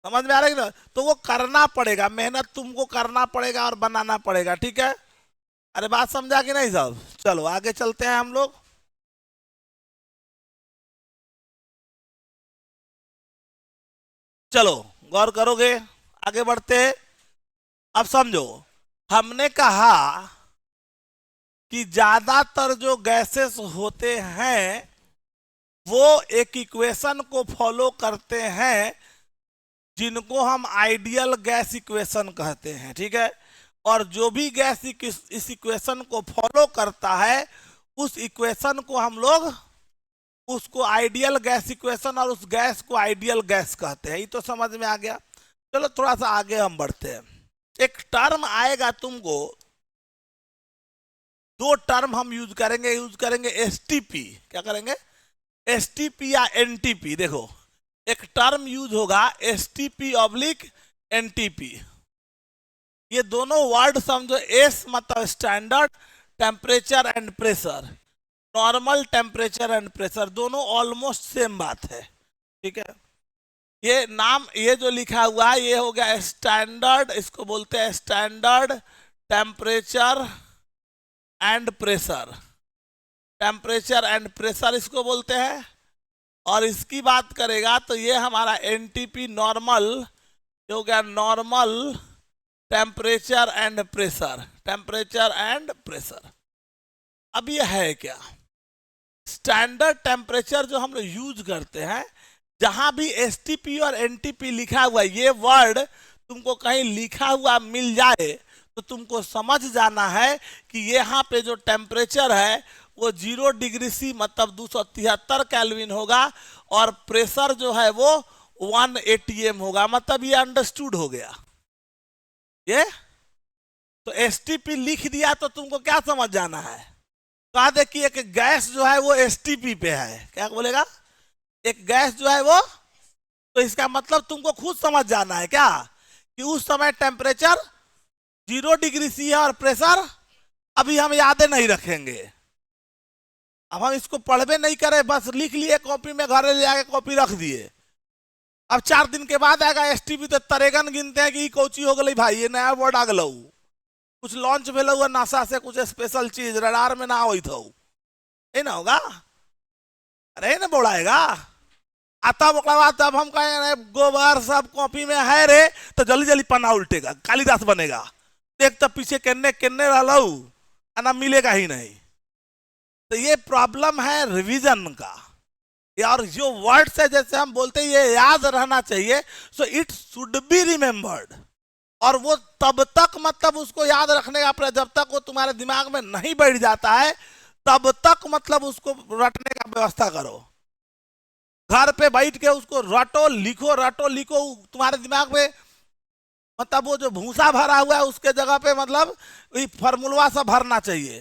समझ में आ रहा है ना, तो वो करना पड़ेगा, मेहनत तुमको करना पड़ेगा और बनाना पड़ेगा, ठीक है। अरे बात समझा कि नहीं सब। चलो आगे चलते हैं हम लोग। चलो गौर करोगे, आगे बढ़ते हैं। अब समझो, हमने कहा कि ज्यादातर जो गैसेस होते हैं वो एक इक्वेशन को फॉलो करते हैं जिनको हम आइडियल गैस इक्वेशन कहते हैं, ठीक है। और जो भी गैस इस इक्वेशन को फॉलो करता है उस इक्वेशन को हम लोग उसको आइडियल गैस इक्वेशन और उस गैस को आइडियल गैस कहते हैं। ये तो समझ में आ गया। चलो थोड़ा सा आगे हम बढ़ते हैं। एक टर्म आएगा तुमको, दो टर्म हम यूज करेंगे एसटीपी। क्या करेंगे? एसटीपी या एनटीपी। देखो एक टर्म यूज होगा एसटीपी ऑब्लिक एनटीपी। ये दोनों वर्ड समझो, एस मतलब standard temperature and pressure, normal temperature and pressure, दोनों ऑलमोस्ट सेम बात है, ठीक है। ये नाम, ये जो लिखा हुआ है ये हो गया स्टैंडर्ड, इसको बोलते हैं standard temperature and pressure, temperature and pressure इसको बोलते हैं। और इसकी बात करेगा तो ये हमारा एनटीपी नॉर्मल, ये हो गया normal temperature and pressure, temperature and pressure. अब ये है क्या? स्टैंडर्ड टेम्परेचर जो हम लोग यूज करते हैं, जहां भी एसटीपी और एनटीपी लिखा हुआ है, ये वर्ड तुमको कहीं लिखा हुआ मिल जाए तो तुमको समझ जाना है कि यहाँ पे जो टेम्परेचर है वो 0 डिग्री सी मतलब 273 केल्विन होगा और प्रेशर जो है वो 1 एटीएम होगा। मतलब ये अंडरस्टूड हो गया। ये तो एसटीपी लिख दिया तो तुमको क्या समझ जाना है? कहा दे कि एक गैस जो है वो एसटीपी पे है। क्या बोलेगा? एक गैस जो है वो, तो इसका मतलब तुमको खुद समझ जाना है क्या कि उस समय टेम्परेचर 0 डिग्री सी है और प्रेशर अभी हम याद नहीं रखेंगे। अब हम इसको पढ़वे नहीं करे, बस लिख लिए कॉपी में, घर ले जाके कॉपी रख दिए। अब 4 दिन के बाद आएगा एसटीपी तो तरेगन गिनते हैं कि कौची हो गई भाई, ये नया वर्ड आ गलू, कुछ लॉन्च भेल हुआ नासा से, कुछ स्पेशल चीज रडार में ना होई थो, ये ना होगा। अरे ना बोलाएगा आता बाद तब हम कहेंगे गोबर सब कॉपी में है रे, तो जल्दी जल्दी पन्ना उल्टेगा, कालिदास बनेगा। देख तब पीछे किन्ने किन्ने रहलू ना मिलेगा ही नहीं। तो ये प्रॉब्लम है रिवीजन का। और जो वर्ड्स है जैसे हम बोलते हैं ये याद रहना चाहिए, so it should be remembered. और वो तब तक मतलब उसको याद रखने का, जब तक वो तुम्हारे दिमाग में नहीं बैठ जाता है तब तक मतलब उसको रटने का व्यवस्था करो। घर पे बैठ के उसको रटो लिखो, रटो लिखो, तुम्हारे दिमाग में मतलब वो जो भूसा भरा हुआ है उसके जगह पे मतलब फॉर्मूला सा भरना चाहिए।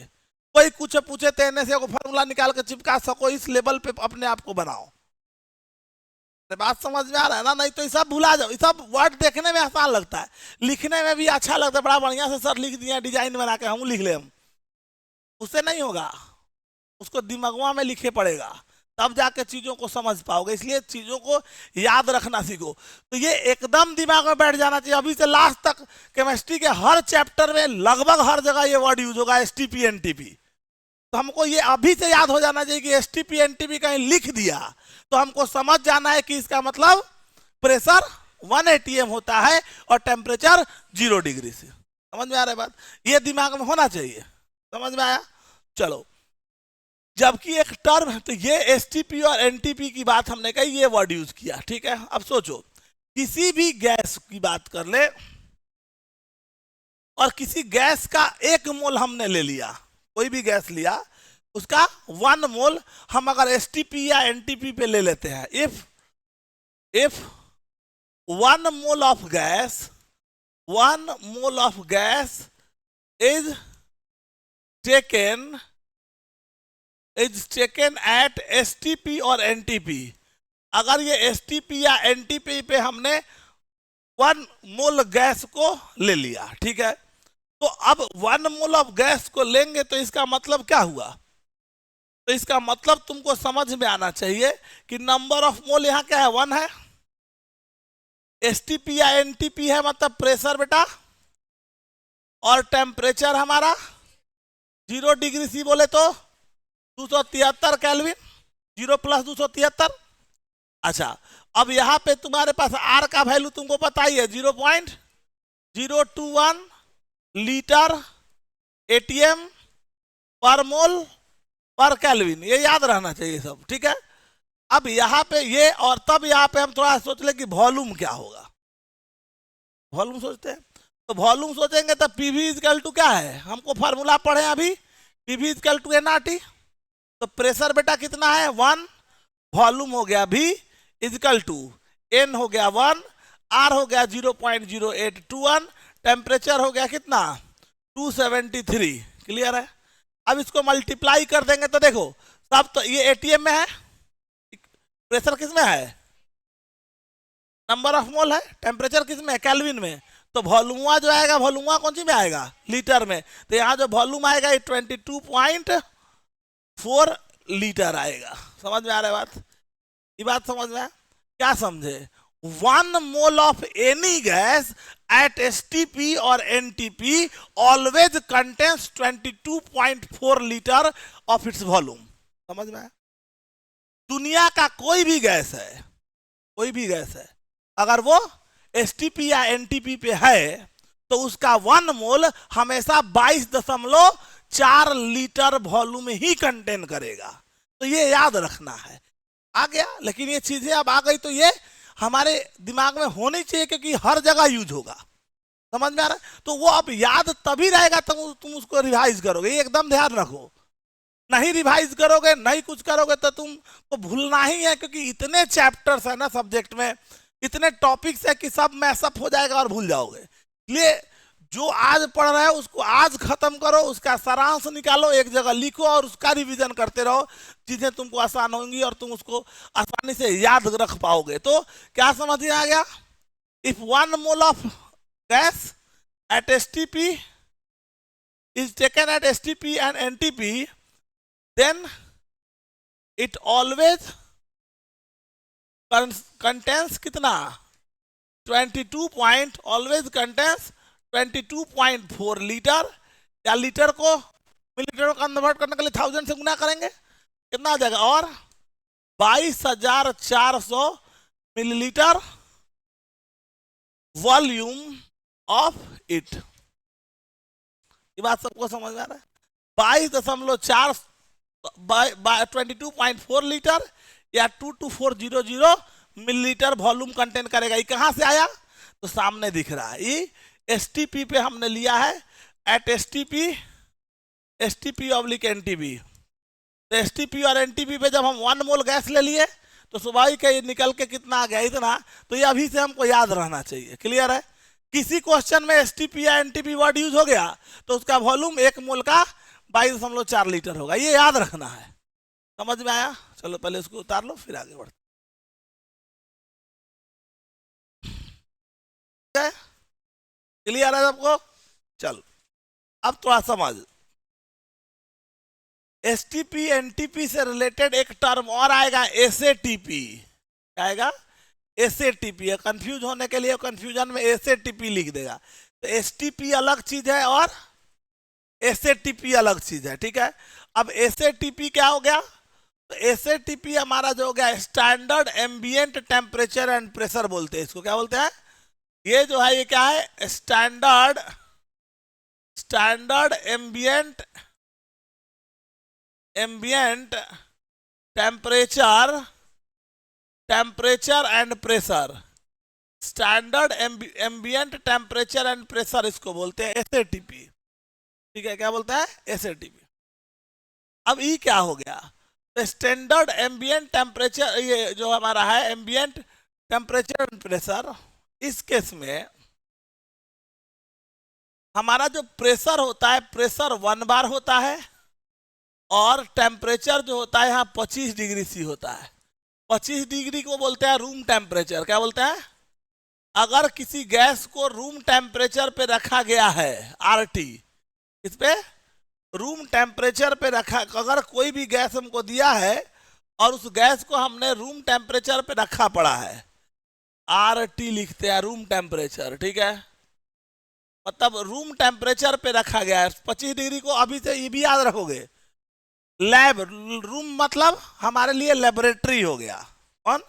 कोई कुछ पूछे तेने से फॉर्मूला निकाल के चिपका सको, इस लेवल पे अपने आप को बनाओ। बात समझ में आ रहा है ना? नहीं तो ये सब भुला जाओ। ये सब वर्ड देखने में आसान लगता है, लिखने में भी अच्छा लगता है, बड़ा बढ़िया से सर लिख दिया डिजाइन बना के, हम लिख ले, हम उससे नहीं होगा, उसको दिमागवा में लिखे पड़ेगा तब जाके चीजों को समझ पाओगे। इसलिए चीजों को याद रखना सीखो। तो ये एकदम दिमाग में बैठ जाना चाहिए। अभी से लास्ट तक केमिस्ट्री के हर चैप्टर में लगभग हर जगह ये वर्ड यूज होगा एसटीपी एनटीपी। तो हमको ये अभी से याद हो जाना चाहिए कि एसटीपी एनटीपी कहीं लिख दिया तो हमको समझ जाना है कि इसका मतलब प्रेशर 1 एटीएम होता है और टेम्परेचर 0 डिग्री से। समझ में आ रहा है बात? ये दिमाग में होना चाहिए। समझ में आया? चलो, जबकि एक टर्म है तो ये एसटीपी और एनटीपी की बात हमने कही, ये वर्ड यूज किया, ठीक है। अब सोचो किसी भी गैस की बात कर ले और किसी गैस का 1 मोल हमने ले लिया, कोई भी गैस लिया उसका 1 मोल हम अगर एसटीपी या एनटीपी पे ले लेते हैं, if 1 mole of gas is taken at STP or NTP, अगर ये एसटीपी या एनटीपी पे हमने 1 मोल गैस को ले लिया, ठीक है, तो अब 1 मोल ऑफ गैस को लेंगे तो इसका मतलब क्या हुआ? तो इसका मतलब तुमको समझ में आना चाहिए कि नंबर ऑफ मोल यहां क्या है, 1 है। एसटीपी या एनटीपी है मतलब प्रेशर बेटा, और टेम्परेचर हमारा 0 डिग्री सी बोले तो 273 केल्विन, 0 + 273। अच्छा, अब यहां पे तुम्हारे पास आर का वैल्यू तुमको पता ही है, 0.021 लीटर एटीएम पर मोल पर केल्विन, ये याद रहना चाहिए सब, ठीक है। अब यहां पे ये, और तब यहां पे हम थोड़ा सोच ले कि वॉल्यूम क्या होगा। वॉल्यूम सोचते हैं, तो वॉल्यूम सोचेंगे तो पीवी इक्वल टू क्या है, हमको फार्मूला पढ़े अभी, पीवी इक्वल टू एनआरटी। तो प्रेशर बेटा कितना है, 1, वॉल्यूम हो गया V इक्वल टू N हो गया 1, R हो गया 0.0821, टेम्परेचर हो गया कितना 273। क्लियर है? अब इसको मल्टीप्लाई कर देंगे तो देखो सब, तो ये एटीएम में है, प्रेशर किस में है, नंबर ऑफ मोल है, टेम्परेचर किस में है, केल्विन में। तो वॉल्यूम जो आएगा, वॉल्यूम कौन सी में आएगा, लीटर में। तो यहाँ जो वॉल्यूम आएगा ये 22.4 लीटर आएगा। समझ में आ रहा है बात? ये बात समझ में? क्या समझे? 1 mole of any gas at STP और NTP always contains 22.4 litre of its volume। समझ में? दुनिया का कोई भी गैस है, कोई भी गैस है, अगर वो STP या NTP पे है तो उसका 1 मोल हमेशा 22.4 लीटर वॉल्यूम ही कंटेन करेगा। तो ये याद रखना है। आ गया? लेकिन ये चीजें अब आ गई तो ये हमारे दिमाग में होनी चाहिए, क्योंकि हर जगह यूज होगा। समझ में आ रहा है? तो वो अब याद तभी रहेगा तुम उसको रिवाइज करोगे, ये एकदम ध्यान रखो। नहीं रिवाइज करोगे, नहीं कुछ करोगे तो तुमको भूलना ही है, क्योंकि इतने चैप्टर्स है ना सब्जेक्ट में, इतने टॉपिक्स है कि सब मैसअप हो जाएगा और भूल जाओगे। इसलिए जो आज पढ़ रहे हो उसको आज खत्म करो, उसका सारांश निकालो, एक जगह लिखो और उसका रिवीजन करते रहो। चीजें तुमको आसान होंगी और तुम उसको आसानी से याद रख पाओगे। तो क्या समझ में आ गया? If 1 mole of gas at STP is taken at STP and NTP, then it always contains कितना 22.4 लीटर, या लीटर को मिलीलीटर को कन्वर्ट करने के लिए 1000 से गुना करेंगे, कितना आ जाएगा, और 22,400 मिलीलीटर वॉल्यूम ऑफ इट। ये बात सबको समझ में आ रहा है? 22.4 लीटर या 22400 मिलीलीटर वॉल्यूम कंटेन करेगा। ये कहां से आया? तो सामने दिख रहा है, ये एसटीपी पे हमने लिया है, एट एसटीपी ऑब्लिक एनटीपी। तो एसटीपी और एनटीपी पे जब हम 1 मोल गैस ले लिए तो स्वाभाविक है ये निकल के कितना आ गया, इतना। तो ये अभी से हमको याद रहना चाहिए। क्लियर है? किसी क्वेश्चन में एसटीपी या एनटीपी वर्ड यूज हो गया तो उसका वॉल्यूम 1 मोल का 22.4 लीटर होगा, ये याद रखना है। समझ में आया? चलो पहले उसको उतार लो फिर आगे बढ़ते। क्लियर है सबको? चलो अब थोड़ा समझ, एसटीपी एनटीपी से रिलेटेड एक टर्म और आएगा, एसएटीपी। क्या आएगा? एसएटीपी। कंफ्यूज होने के लिए कंफ्यूजन में एसएटीपी लिख देगा। तो एसटीपी अलग चीज है और एसएटीपी अलग चीज है, ठीक है। अब एसएटीपी क्या हो गया? तो एसएटीपी हमारा जो हो गया standard ambient temperature and pressure बोलते हैं इसको। क्या बोलते हैं? ये जो है ये क्या है? Standard ambient temperature and pressure. Standard ambient temperature and pressure इसको बोलते हैं एसएटीपी। ठीक है? क्या बोलते हैं? एसएटीपी। अब ई क्या हो गया? तो स्टैंडर्ड एम्बिएंट टेम्परेचर, ये जो हमारा है एम्बिएंट टेम्परेचर एंड प्रेशर, इस केस में हमारा जो प्रेशर होता है, प्रेशर 1 बार होता है और टेम्परेचर जो होता है यहाँ 25 डिग्री सी होता है। 25 डिग्री को बोलते हैं रूम टेम्परेचर। क्या बोलते हैं? अगर किसी गैस को रूम टेम्परेचर पे रखा गया है, आरटी, इस पे रूम टेम्परेचर पे रखा, अगर कोई भी गैस हमको दिया है और उस गैस को हमने रूम टेम्परेचर पे रखा पड़ा है, आरटी लिखते हैं, रूम टेम्परेचर, ठीक है, मतलब रूम टेम्परेचर पे रखा गया है 25 डिग्री को। अभी से ये भी याद रखोगे, लैब रूम मतलब हमारे लिए लेबोरेटरी हो गया, कौन,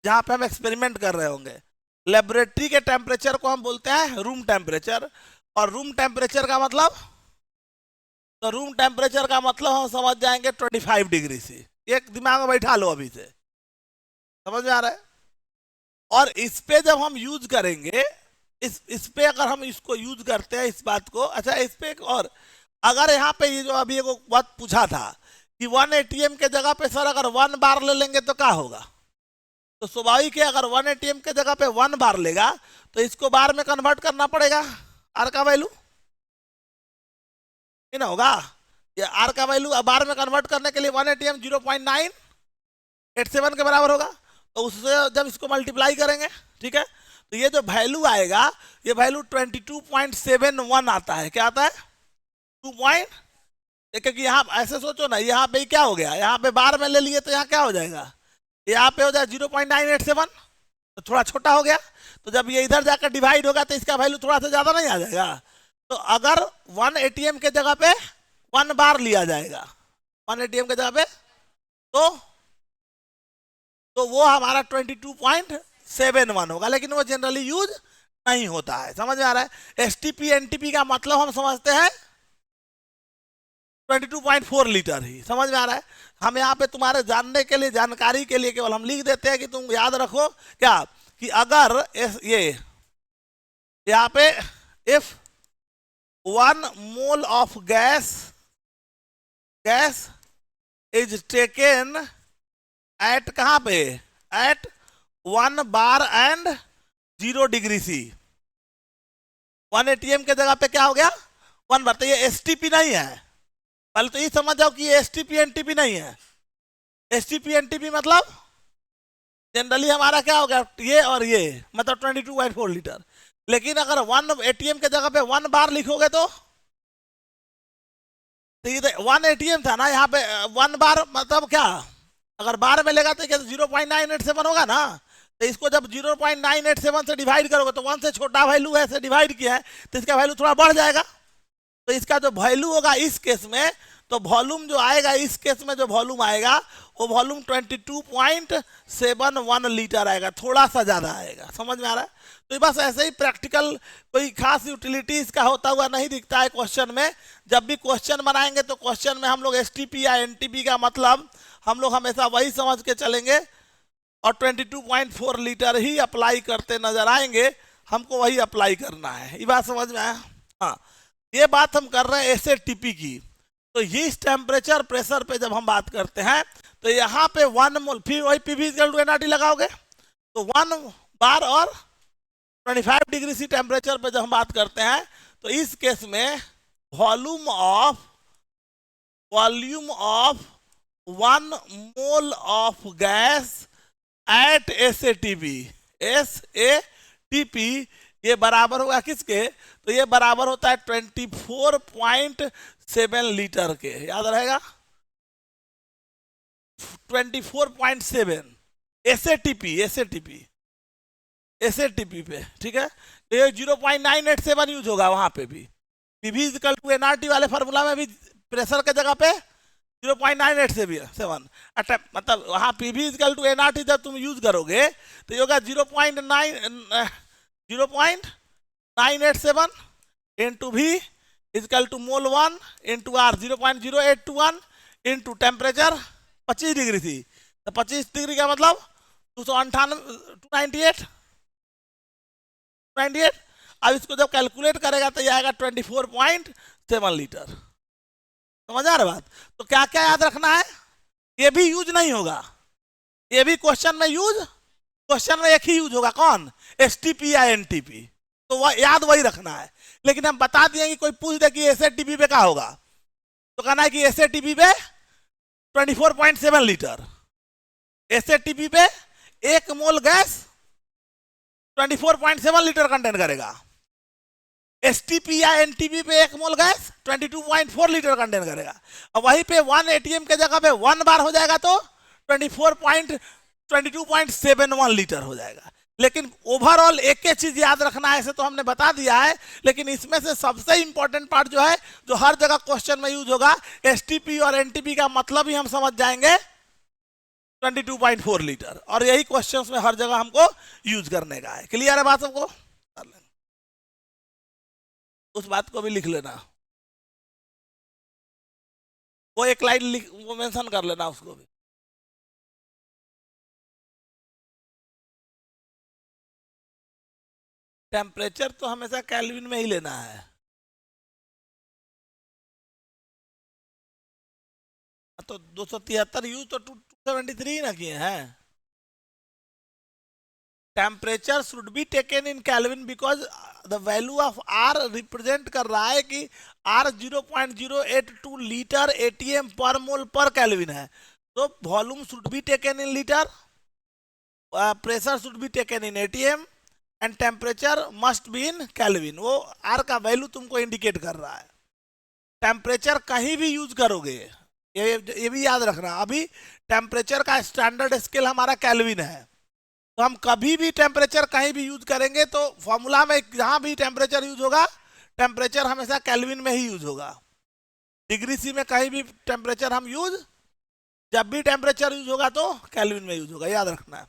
जहां पे हम एक्सपेरिमेंट कर रहे होंगे। लेबोरेटरी के टेम्परेचर को हम बोलते हैं रूम टेम्परेचर। और रूम टेम्परेचर का मतलब, तो रूम टेम्परेचर का मतलब हम समझ जाएंगे 25 डिग्री से। एक दिमाग में बैठा लो अभी से, समझ में आ रहा है? और इस पे जब हम यूज करेंगे, इस पे अगर हम इसको यूज करते हैं इस बात को, अच्छा इस पे एक और, अगर यहाँ पे ये जो अभी एक बात पूछा था कि 1 ATM के जगह पे सर अगर 1 बार ले लेंगे तो क्या होगा, तो स्वाभाविक है अगर 1 ATM के जगह पे 1 बार लेगा तो इसको बार में कन्वर्ट करना पड़ेगा, आर का वैल्यू ना होगा, ये आर का वैल्यू बार में कन्वर्ट करने के लिए 1 ATM 0.987 के बराबर होगा, तो उससे जब इसको मल्टीप्लाई करेंगे, ठीक है, तो ये जो वैल्यू आएगा, ये वैल्यू 22.71 आता है। क्या आता है? 2 पॉइंट, क्योंकि यहाँ ऐसे सोचो ना, यहाँ पे क्या हो गया, यहाँ पे बार में ले लिए तो यहाँ क्या हो जाएगा, यहाँ पे हो जाए 0.987, तो थोड़ा छोटा हो गया, तो जब ये इधर जाकर डिवाइड होगा तो इसका वैल्यू थोड़ा सा ज्यादा नहीं आ जाएगा। तो अगर 1 ATM के जगह पे 1 बार लिया जाएगा, 1 ATM के जगह पे, तो वो हमारा 22.71 होगा, लेकिन वो जनरली यूज नहीं होता है। समझ में आ रहा है? एसटीपी एनटीपी का मतलब हम समझते हैं 22.4 लीटर ही। समझ में आ रहा है? हम यहाँ पे तुम्हारे जानने के लिए, जानकारी के लिए केवल हम लिख देते हैं कि तुम याद रखो क्या, कि अगर ये यहाँ पे if 1 mole of gas is taken at, कहां पे, at 1 bar and 0 degree C, 1 ATM के जगह पे क्या हो गया, 1 बार। तो ये एसटीपी नहीं है, पहले तो ये समझ जाओ कि ये एसटीपी एनटीपी नहीं है। एसटीपी एनटीपी मतलब जनरली हमारा क्या हो गया, ये और ये, मतलब 22.4 लीटर। लेकिन अगर 1 ATM के जगह पे 1 बार लिखोगे तो ये 1 ATM था ना, यहाँ पे 1 बार मतलब क्या, अगर बार में लेगा तो 0.987 होगा ना, तो इसको जब 0.987 से डिवाइड करोगे तो 1 से छोटा वैल्यू है, से डिवाइड किया है तो इसका वैल्यू थोड़ा बढ़ जाएगा। तो इसका जो वैल्यू होगा इस केस में, तो वॉल्यूम जो आएगा इस केस में, जो वॉल्यूम आएगा वो वॉल्यूम 22.71 लीटर आएगा, थोड़ा सा ज्यादा आएगा। समझ में आ रहा है? तो बस ऐसे ही प्रैक्टिकल कोई खास यूटिलिटी इसका होता हुआ नहीं दिखता है क्वेश्चन में। जब भी क्वेश्चन बनाएंगे तो क्वेश्चन में हम लोग एसटीपी या एनटीपी का मतलब हम लोग हमेशा वही समझ के चलेंगे और 22.4 लीटर ही अप्लाई करते नजर आएंगे, हमको वही अप्लाई करना है। ये बात समझ में आया? हाँ, ये बात हम कर रहे हैं एसएटीपी की। तो ये इस टेम्परेचर प्रेशर पे जब हम बात करते हैं तो यहाँ पे 1 मोल, फिर वही पीवी इक्वल टू एनआरटी लगाओगे, तो 1 बार और 25 डिग्री सी टेम्परेचर पे जब हम बात करते हैं तो इस केस में volume of 1 mole of gas at SATP ये बराबर होगा किसके, तो ये बराबर होता है 24.7 लीटर के। याद रहेगा 24.7 एसएटीपी पे, ठीक है। तो ये 0.987 यूज होगा वहां पे भी। पीवी इक्वल टू एनआरटी वाले फार्मूला में भी प्रेशर के जगह पे 0.987, मतलब वहां पीवी इक्वल टू एनआरटी जब तुम यूज करोगे तो ये होगा 0.987 into V equal to mole 1 into R 0.0821 into temperature 25 degree थी, तो 25 डिग्री का मतलब 298। अब इसको जब कैलकुलेट करेगा तो ये आएगा 24.7 लीटर। समझ आ रहा बात? तो क्या क्या याद रखना है, ये भी यूज नहीं होगा, ये भी क्वेश्चन में एक ही यूज होगा, कौन, एसटीपी या एनटीपी, तो वह याद वही रखना है। लेकिन हम बता दिए कि कोई पूछ दे कि एसएटीपी पे क्या होगा, तो कहना है कि एसएटीपी पे 24.7 लीटर, एसएटीपी पे 1 मोल गैस 24.7 लीटर कंटेन करेगा, एसटीपी या एनटीपी पे 1 मोल गैस 22.4 लीटर कंटेन करेगा। और वहीं पे 1 एटीएम के जगह पे 1 बार हो जाएगा तो 22.71 लीटर हो जाएगा। लेकिन ओवरऑल एक ही चीज याद रखना है, ऐसे तो हमने बता दिया है, लेकिन इसमें से सबसे इंपॉर्टेंट पार्ट जो है, जो हर जगह क्वेश्चन में यूज होगा, एसटीपी और एनटीपी का मतलब ही हम समझ जाएंगे 22.4 लीटर, और यही क्वेश्चंस में हर जगह हमको यूज करने का है। क्लियर है बात सबको? उस बात को भी लिख लेना, वो एक लाइन वो मेंशन कर लेना उसको भी। टेम्परेचर तो हमेशा केल्विन में ही लेना है। तो 273 यूज तो 273 ना किए हैं। Temperature should be taken in kelvin because the value of R represent कर रहा है कि आर 0.082 लीटर एटीएम पर मोल पर केल्विन है। तो volume should be taken in litre, pressure should be taken in ATM and temperature must be in kelvin. वो आर का वैल्यू तुमको इंडिकेट कर रहा है। टेम्परेचर कहीं भी यूज करोगे, ये भी याद रखना, अभी टेम्परेचर का स्टैंडर्ड स्केल हमारा केल्विन है, तो हम कभी भी टेम्परेचर कहीं भी यूज करेंगे तो फॉर्मूला में जहां भी टेम्परेचर यूज होगा, टेम्परेचर हमेशा केल्विन में ही यूज होगा। डिग्री सी में कहीं भी टेम्परेचर हम यूज, जब भी टेम्परेचर यूज होगा तो केल्विन में यूज होगा, याद रखना है।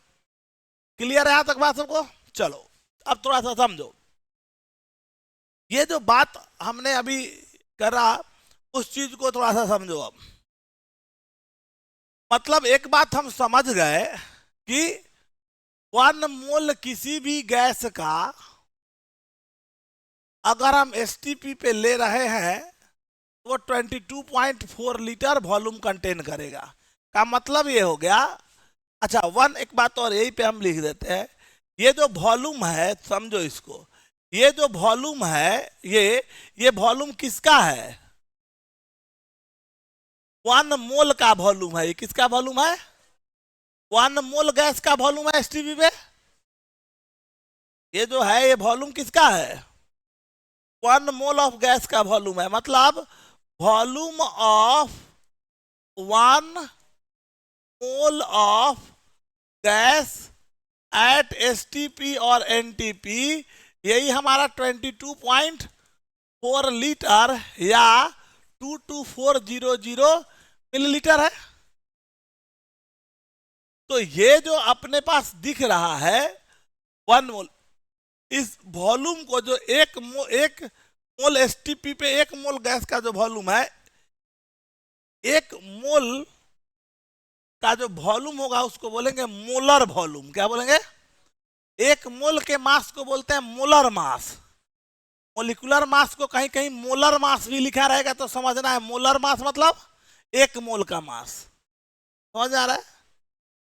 क्लियर है यहां तक बात सबको? चलो अब थोड़ा सा समझो, ये जो बात हमने अभी करा उस चीज को थोड़ा सा समझो। अब मतलब एक बात हम समझ गए कि 1 मोल किसी भी गैस का अगर हम एसटीपी पे ले रहे हैं तो 22.4 लीटर वॉल्यूम कंटेन करेगा। का मतलब ये हो गया। अच्छा एक बात और यही पे हम लिख देते हैं, ये जो वॉल्यूम है समझो इसको, ये जो वॉल्यूम है ये वॉल्यूम किसका है? 1 मोल का वॉल्यूम है। ये किसका वॉल्यूम है? 1 मोल गैस का वॉल्यूम है एसटीपी पे। ये जो है ये वॉल्यूम किसका है? 1 मोल ऑफ गैस का वॉल्यूम है, मतलब volume of 1 mole of gas at STP और एनटीपी, यही हमारा 22.4 लीटर या 22400 मिलीलीटर है। तो ये जो अपने पास दिख रहा है 1 मोल, इस वॉल्यूम को जो एक मोल एसटीपी पे 1 मोल गैस का जो वॉल्यूम है, 1 मोल का जो वॉल्यूम होगा उसको बोलेंगे मोलर वॉल्यूम। क्या बोलेंगे? 1 मोल के मास को बोलते हैं मोलर मास। मोलिकुलर मास को कहीं कहीं मोलर मास भी लिखा रहेगा तो समझना है, मोलर मास मतलब 1 मोल का मास। समझ आ रहा है?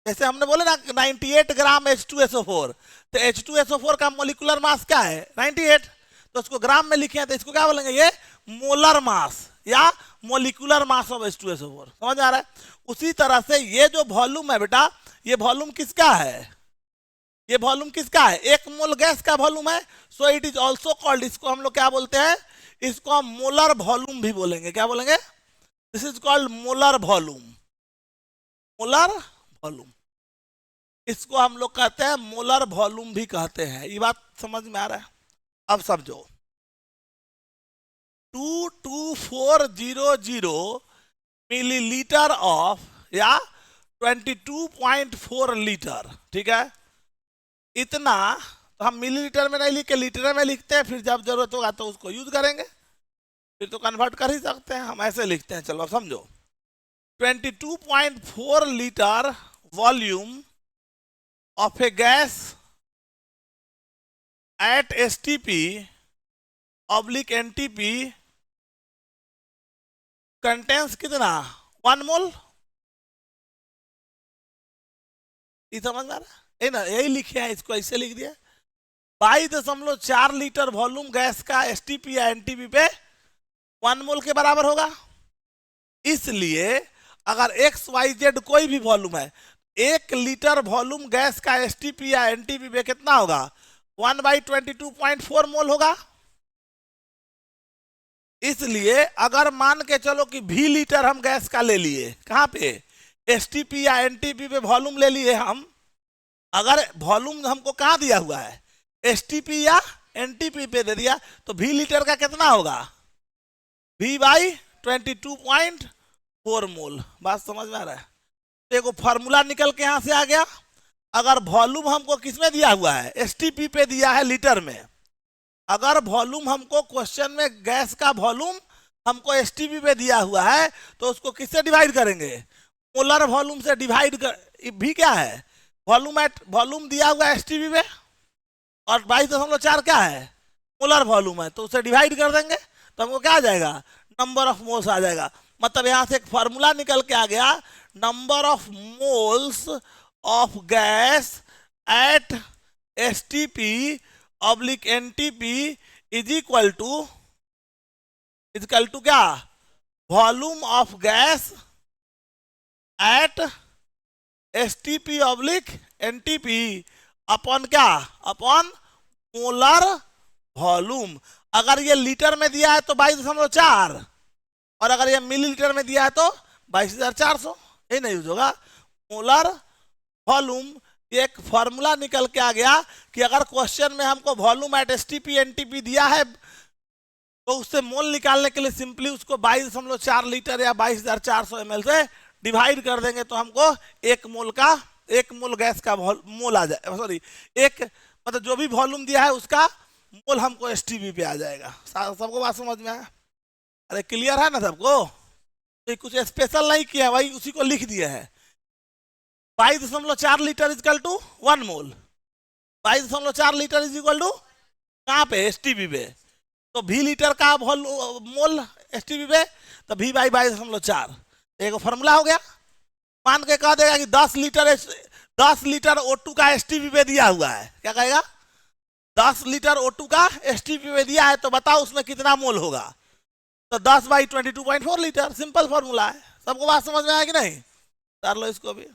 जैसे हमने बोले ना 98 ग्राम H2SO4, तो H2SO4 का मोलिकुलर मास क्या है? 98। तो उसको ग्राम में लिखे हैं तो इसको क्या बोलेंगे? ये मोलर मास या मोलिकुलर मास ऑफ H2SO4। समझ आ रहा है? उसी तरह से ये जो वॉल्यूम है बेटा, ये वॉल्यूम किसका है? ये वॉल्यूम किसका है? 1 मोल गैस का वॉल्यूम है। So it is also called, इसको हम लोग क्या बोलते हैं? इसको हम मोलर वॉल्यूम भी बोलेंगे। क्या बोलेंगे? This is called molar volume. Molar volume, इसको हम लोग कहते हैं मोलर वॉल्यूम भी कहते हैं। ये बात समझ में आ रहा है? अब समझो, 22400 मिलीलीटर ऑफ या 22.4 लीटर, ठीक है? इतना तो हम मिलीलीटर में नहीं लिख के लीटर में लिखते हैं, फिर जब जरूरत होगा तो उसको यूज करेंगे, फिर तो कन्वर्ट कर ही सकते हैं। हम ऐसे लिखते हैं, चलो समझो, 22.4 litre volume of a gas at STP oblique NTP contains कितना? 1 मोल। ये समझ में आ रहा है ना? यही लिखे हैं, इसको ऐसे लिख दिया। 22.4 लीटर वॉल्यूम गैस का एसटीपी या एनटीपी पे 1 मोल के बराबर होगा। इसलिए अगर XYZ कोई भी वॉल्यूम है, 1 लीटर वॉल्यूम गैस का एसटीपी या एनटीपी में कितना होगा? 1/22.4 मोल होगा। इसलिए अगर मान के चलो कि भी लीटर हम गैस का ले लिए, कहां पे? एसटीपी या एनटीपी पे वॉल्यूम ले लिए हम। अगर वॉल्यूम हमको कहां दिया हुआ है? एसटीपी या एनटीपी पे दे दिया, तो भी लीटर का कितना होगा? V/22.4 मोल। बात समझ में आ रहा है? देखो फॉर्मूला निकल के यहां से आ गया। अगर वॉल्यूम हमको किसमें दिया हुआ है? एसटीपी पे दिया है लीटर में। अगर वॉल्यूम हमको क्वेश्चन में गैस का वॉल्यूम हमको एसटीपी पे दिया हुआ है, तो उसको किससे डिवाइड करेंगे? मोलर वॉल्यूम से डिवाइड कर। भी क्या है? वॉल्यूम दिया हुआ है एसटीपी पे, और 22.4 क्या है? मोलर वॉल्यूम है, तो उसे डिवाइड कर देंगे तो हमको क्या आ जाएगा? नंबर ऑफ मोल्स आ जाएगा। मतलब यहां से एक फॉर्मूला निकल के आ गया, number of moles of gas at STP oblique NTP is equal to क्या? Volume of gas at STP oblique NTP upon क्या? Upon molar volume. अगर ये लीटर में दिया है तो 22.4, और अगर ये मिलीलीटर में दिया है तो 22,400। यही नहीं यूज होगा। मोलर वॉल्यूम, ये एक फॉर्मूला निकल के आ गया कि अगर क्वेश्चन में हमको वॉल्यूम एट एसटीपी एनटीपी दिया है, तो उससे मोल निकालने के लिए सिंपली उसको 22.4 लीटर या 22,400 ml से डिवाइड कर देंगे, तो हमको 1 मोल गैस का मोल आ जाए, सॉरी एक मतलब जो भी वॉल्यूम दिया है उसका मोल हमको एसटीपी पे आ जाएगा। सबको बात समझ में आया? अरे क्लियर है ना सबको? तो कुछ स्पेशल नहीं किया भाई, उसी को लिख दिया है। 22.4 litre is equal to 1 mole. 22.4 litre is equal to कहाँ पे? एसटीपी पे। तो भी लीटर का मोल एसटीपी पे, तो भी बाई 22.4 एक फॉर्मूला हो गया। मान के कह देगा कि 10 लीटर O2 का एसटीपी पे दिया हुआ है, क्या कहेगा? 10 लीटर O2 का एसटीपी पे दिया है, तो बताओ उसमें कितना मोल होगा? तो 10/22.4 लीटर। सिंपल फॉर्मूला है। सबको बात समझ में आया कि नहीं? कर लो इसको भी।